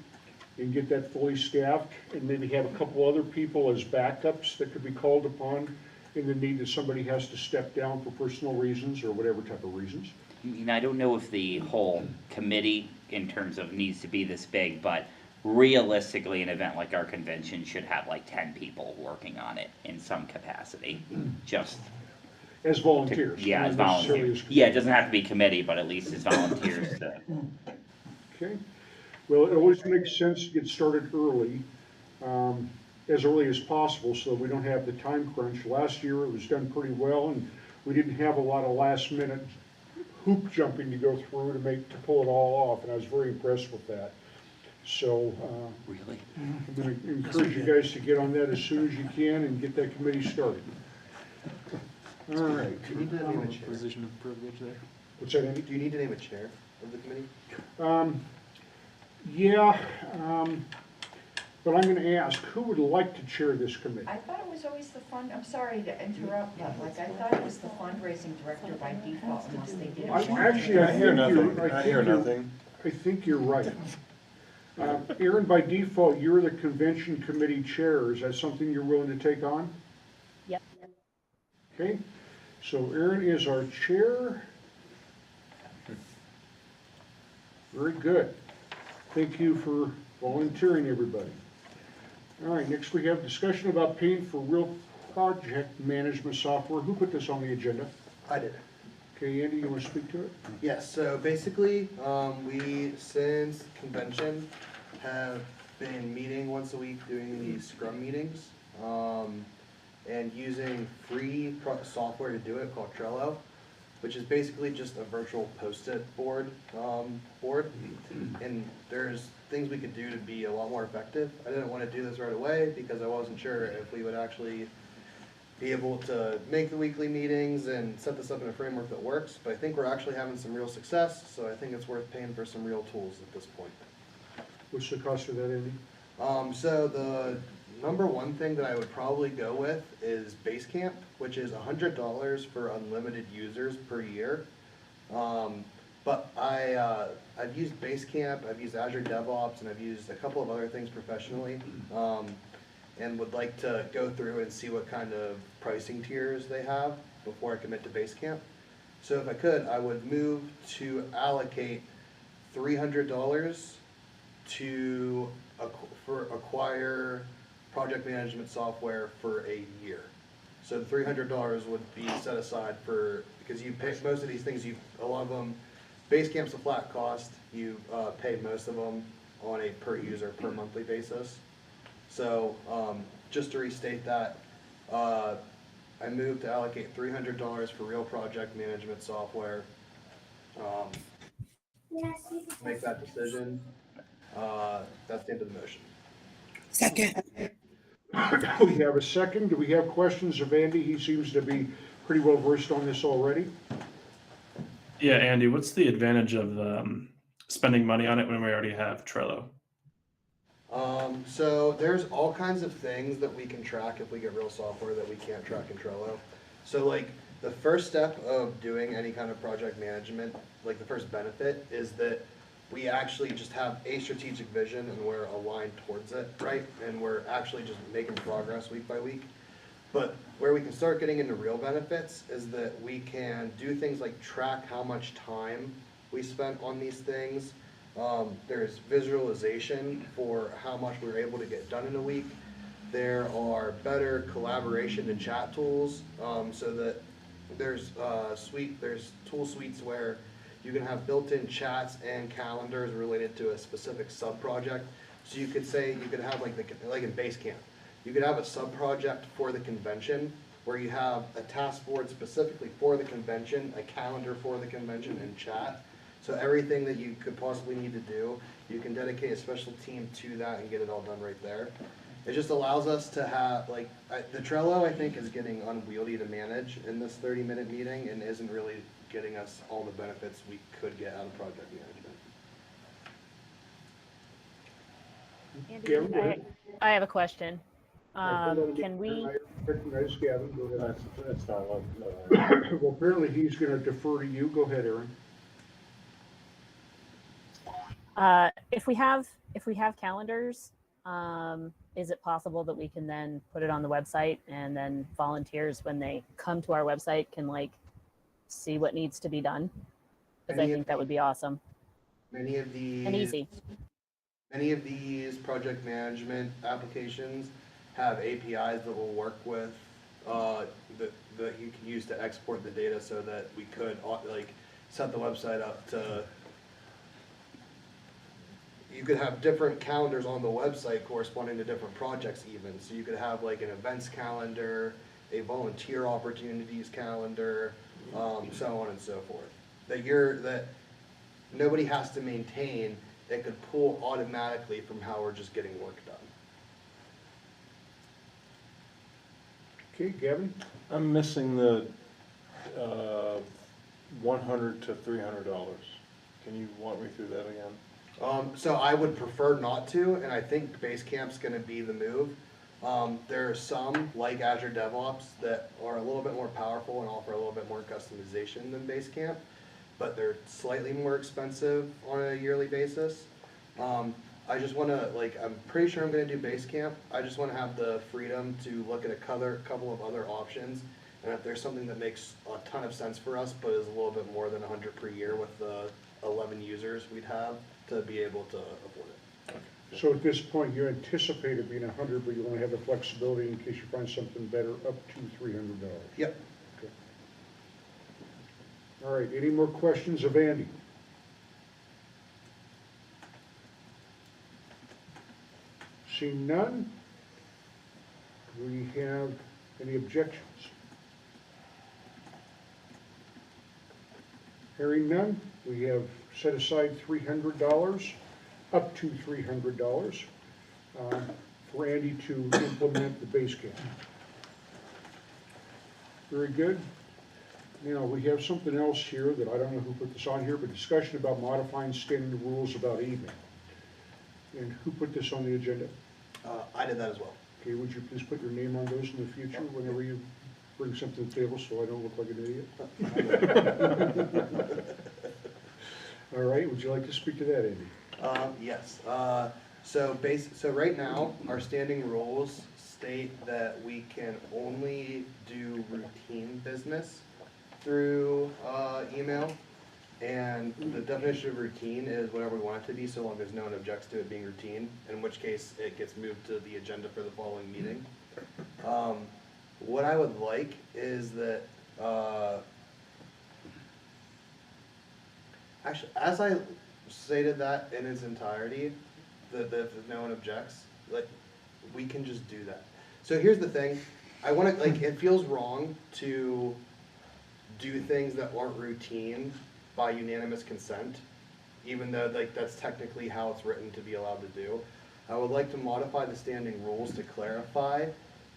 and get that fully staffed, and maybe have a couple other people as backups that could be called upon in the need that somebody has to step down for personal reasons or whatever type of reasons? I mean, I don't know if the whole committee in terms of needs to be this big, but realistically an event like our convention should have like 10 people working on it in some capacity. Just as volunteers. Yeah, as not necessarily volunteers. as Yeah, it doesn't have to be committee, but at least as volunteers to. Okay. Well, it always makes sense to get started early as possible, so that we don't have the time crunch. Last year it was done pretty well, and we didn't have a lot of last minute hoop jumping to go through to pull it all off, and I was very impressed with that. So really, I'm going to encourage you guys to get on that as soon as you can and get that committee started. All right. Do you need to name a chair? Position of privilege there. What's that, Andy? Do you need to name a chair of the committee? Yeah. But I'm gonna ask, who would like to chair this committee? I thought it was always the fund, I'm sorry to interrupt, but like, I thought it was the fundraising director by default unless they did. I think you're right. Aaron, by default, you're the convention committee chair. Is that something you're willing to take on? Yep. Okay, so Aaron is our chair. Very good. Thank you for volunteering, everybody. All right, next we have discussion about paying for real project management software. Who put this on the agenda? I did. Okay, Andy, you want to speak to it? Yes, so basically, we, since convention, have been meeting once a week, doing these scrum meetings, and using free software to do it called Trello, which is basically just a virtual post-it board, and there's things we could do to be a lot more effective. I didn't want to do this right away because I wasn't sure if we would actually be able to make the weekly meetings and set this up in a framework that works, but I think we're actually having some real success, so I think it's worth paying for some real tools at this point. What's the cost of that, Andy? So the number one thing that I would probably go with is Basecamp, which is $100 for unlimited users per year. But I've used Basecamp, I've used Azure DevOps, and I've used a couple of other things professionally. And would like to go through and see what kind of pricing tiers they have before I commit to Basecamp. So if I could, I would move to allocate $300 to acquire project management software for a year. So the $300 would be set aside for, because you pay most of these things, a lot of them, Basecamp's a flat cost, you pay most of them on a per user, per monthly basis. So just to restate that, I moved to allocate $300 for real project management software. Make that decision. That's the end of the motion. Second. We have a second. Do we have questions of Andy? He seems to be pretty well versed on this already. Yeah, Andy, what's the advantage of spending money on it when we already have Trello? So there's all kinds of things that we can track if we get real software that we can't track in Trello. So like the first step of doing any kind of project management, like the first benefit is that we actually just have a strategic vision and we're aligned towards it, right? And we're actually just making progress week by week. But where we can start getting into real benefits is that we can do things like track how much time we spent on these things. There's visualization for how much we were able to get done in a week. There are better collaboration and chat tools, so that there's tool suites where you can have built-in chats and calendars related to a specific sub-project. So you could say, you could have like in Basecamp, you could have a sub-project for the convention where you have a task board specifically for the convention, a calendar for the convention, and chat. So everything that you could possibly need to do, you can dedicate a special team to that and get it all done right there. It just allows us to have, like, the Trello, I think, is getting unwieldy to manage in this 30-minute meeting and isn't really getting us all the benefits we could get out of project management. Andy, I have a question. Can we? Recognize Gavin. Go ahead. That's not what. Well, apparently he's going to defer to you. Go ahead, Aaron. If we have calendars, is it possible that we can then put it on the website and then volunteers, when they come to our website, can like see what needs to be done? Because I think that would be awesome. Many of these and easy. Many of these project management applications have APIs that will work with that you can use to export the data, so that we could like set the website up to. You could have different calendars on the website corresponding to different projects even. So you could have like an events calendar, a volunteer opportunities calendar, so on and so forth. That nobody has to maintain. It could pull automatically from how we're just getting work done. Okay, Gavin? I'm missing the $100 to $300. Can you walk me through that again? So I would prefer not to, and I think Basecamp's gonna be the move. There are some, like Azure DevOps, that are a little bit more powerful and offer a little bit more customization than Basecamp, but they're slightly more expensive on a yearly basis. I just wanna, like, I'm pretty sure I'm gonna do Basecamp. I just wanna have the freedom to look at a couple of other options. And if there's something that makes a ton of sense for us, but is a little bit more than 100 per year with the 11 users we'd have, to be able to afford it. So at this point, you anticipate it being 100, but you want to have the flexibility in case you find something better, up to $300. Yep. Okay. All right, any more questions of Andy? Seeing none, do we have any objections? Hearing none, we have set aside $300, up to $300, for Andy to implement the base camp. Very good. Now, we have something else here that I don't know who put this on here, but discussion about modifying standing rules about email. And who put this on the agenda? I did that as well. Okay, would you please put your name on those in the future whenever you bring something to the table so I don't look like an idiot? All right, would you like to speak to that, Andy? Yes. So right now, our standing rules state that we can only do routine business through email. And the definition of routine is whatever we want it to be, so long as no one objects to it being routine, in which case it gets moved to the agenda for the following meeting. What I would like is that, actually, as I stated that in its entirety, that if no one objects, like, we can just do that. So here's the thing, I wanna, like, it feels wrong to do things that aren't routine by unanimous consent, even though, like, that's technically how it's written to be allowed to do. I would like to modify the standing rules to clarify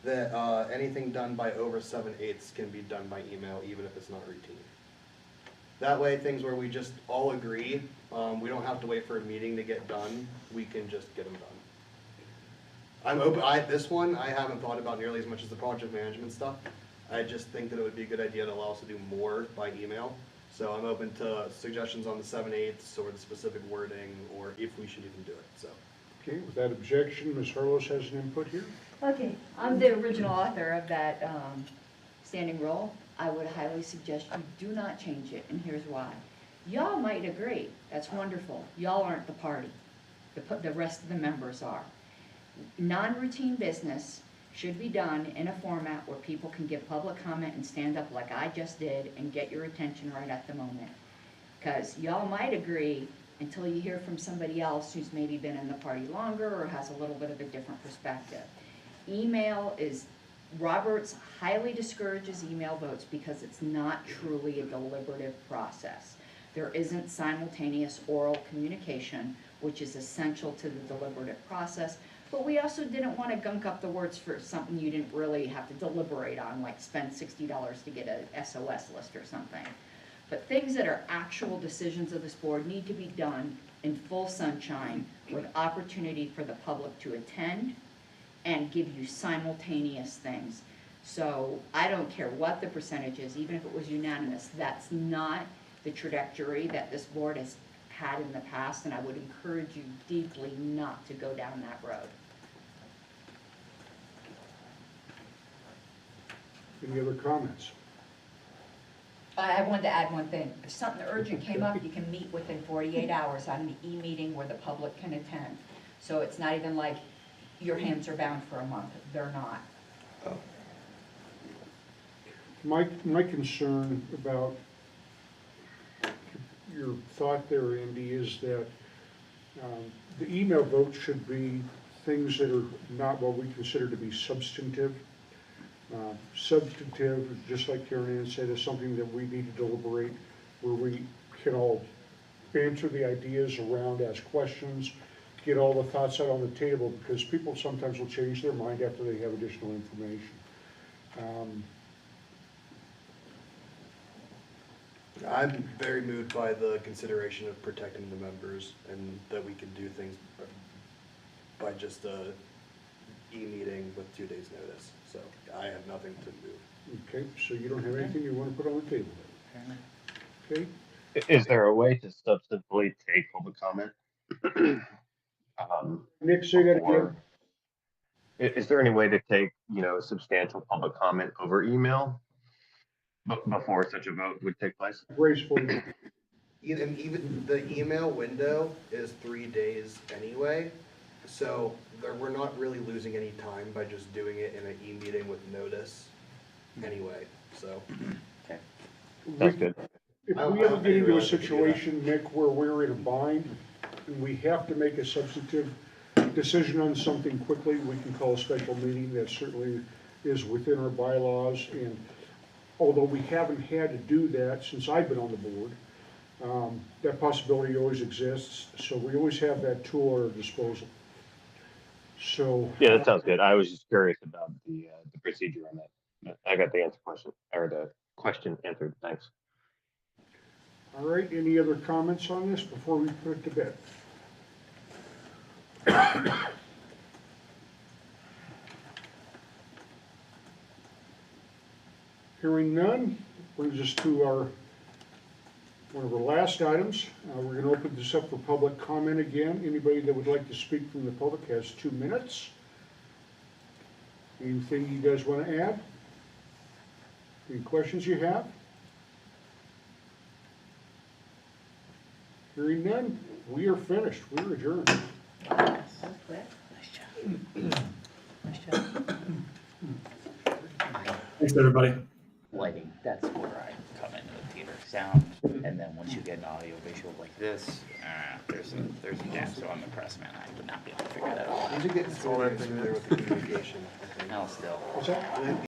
that anything done by over 7/8 can be done by email, even if it's not routine. That way, things where we just all agree, we don't have to wait for a meeting to get done, we can just get them done. I'm open, this one, I haven't thought about nearly as much as the project management stuff. I just think that it would be a good idea to allow us to do more by email. So I'm open to suggestions on the 7/8 or the specific wording, or if we should even do it, so. Okay, without objection, Ms. Harlos has an input here. Okay, I'm the original author of that standing rule. I would highly suggest you do not change it, and here's why. Y'all might agree, that's wonderful. Y'all aren't the party. The rest of the members are. Non-routine business should be done in a format where people can give public comment and stand up like I just did and get your attention right at the moment. Because y'all might agree until you hear from somebody else who's maybe been in the party longer or has a little bit of a different perspective. Email is, Roberts highly discourages email votes because it's not truly a deliberative process. There isn't simultaneous oral communication, which is essential to the deliberative process. But we also didn't want to gunk up the words for something you didn't really have to deliberate on, like spend $60 to get a SOS list or something. But things that are actual decisions of this board need to be done in full sunshine with opportunity for the public to attend and give you simultaneous things. So I don't care what the percentage is, even if it was unanimous, that's not the trajectory that this board has had in the past, and I would encourage you deeply not to go down that road. Any other comments? I wanted to add one thing. If something urgent came up, you can meet within 48 hours on an e-meeting where the public can attend. So it's not even like your hands are bound for a month. They're not. My concern about your thought there, Andy, is that the email vote should be things that are not what we consider to be substantive. Substantive, just like Karen Ann said, is something that we need to deliberate, where we can all answer the ideas around, ask questions, get all the thoughts out on the table, because people sometimes will change their mind after they have additional information. I'm very moved by the consideration of protecting the members and that we can do things by just a e-meeting with 2 days' notice. So I have nothing to move. Okay, so you don't have anything you want to put on the table? Okay, Is there a way to substantively take public comment? Nick, say that before- again. Is there any way to take, substantial public comment over email before such a vote would take place? Gracefully. Even the email window is 3 days anyway, so we're not really losing any time by just doing it in an e-meeting with notice anyway, so. Okay. That's good. If we ever get into a situation, Nick, where we're in a bind and we have to make a substantive decision on something quickly, we can call a special meeting. That certainly is within our bylaws. And although we haven't had to do that since I've been on the board, that possibility always exists. So we always have that tool at our disposal. So Yeah, that sounds good. I was just curious about the procedure on that. I got the question answered. Thanks. all right, any other comments on this before we put it to bed? Hearing none, brings us to one of our last items. We're going to open this up for public comment again. Anybody that would like to speak from the public has 2 minutes. Anything you guys want to add? Any questions you have? Hearing none, we are finished. We're adjourned. Thanks, everybody. Lighting, that's where I come into the theater. Sound, and then once you get an audio visual like this, there's a gap. So I'm a press man. I would not be able to figure that out. You should get familiar with the communication. No, still. What's that?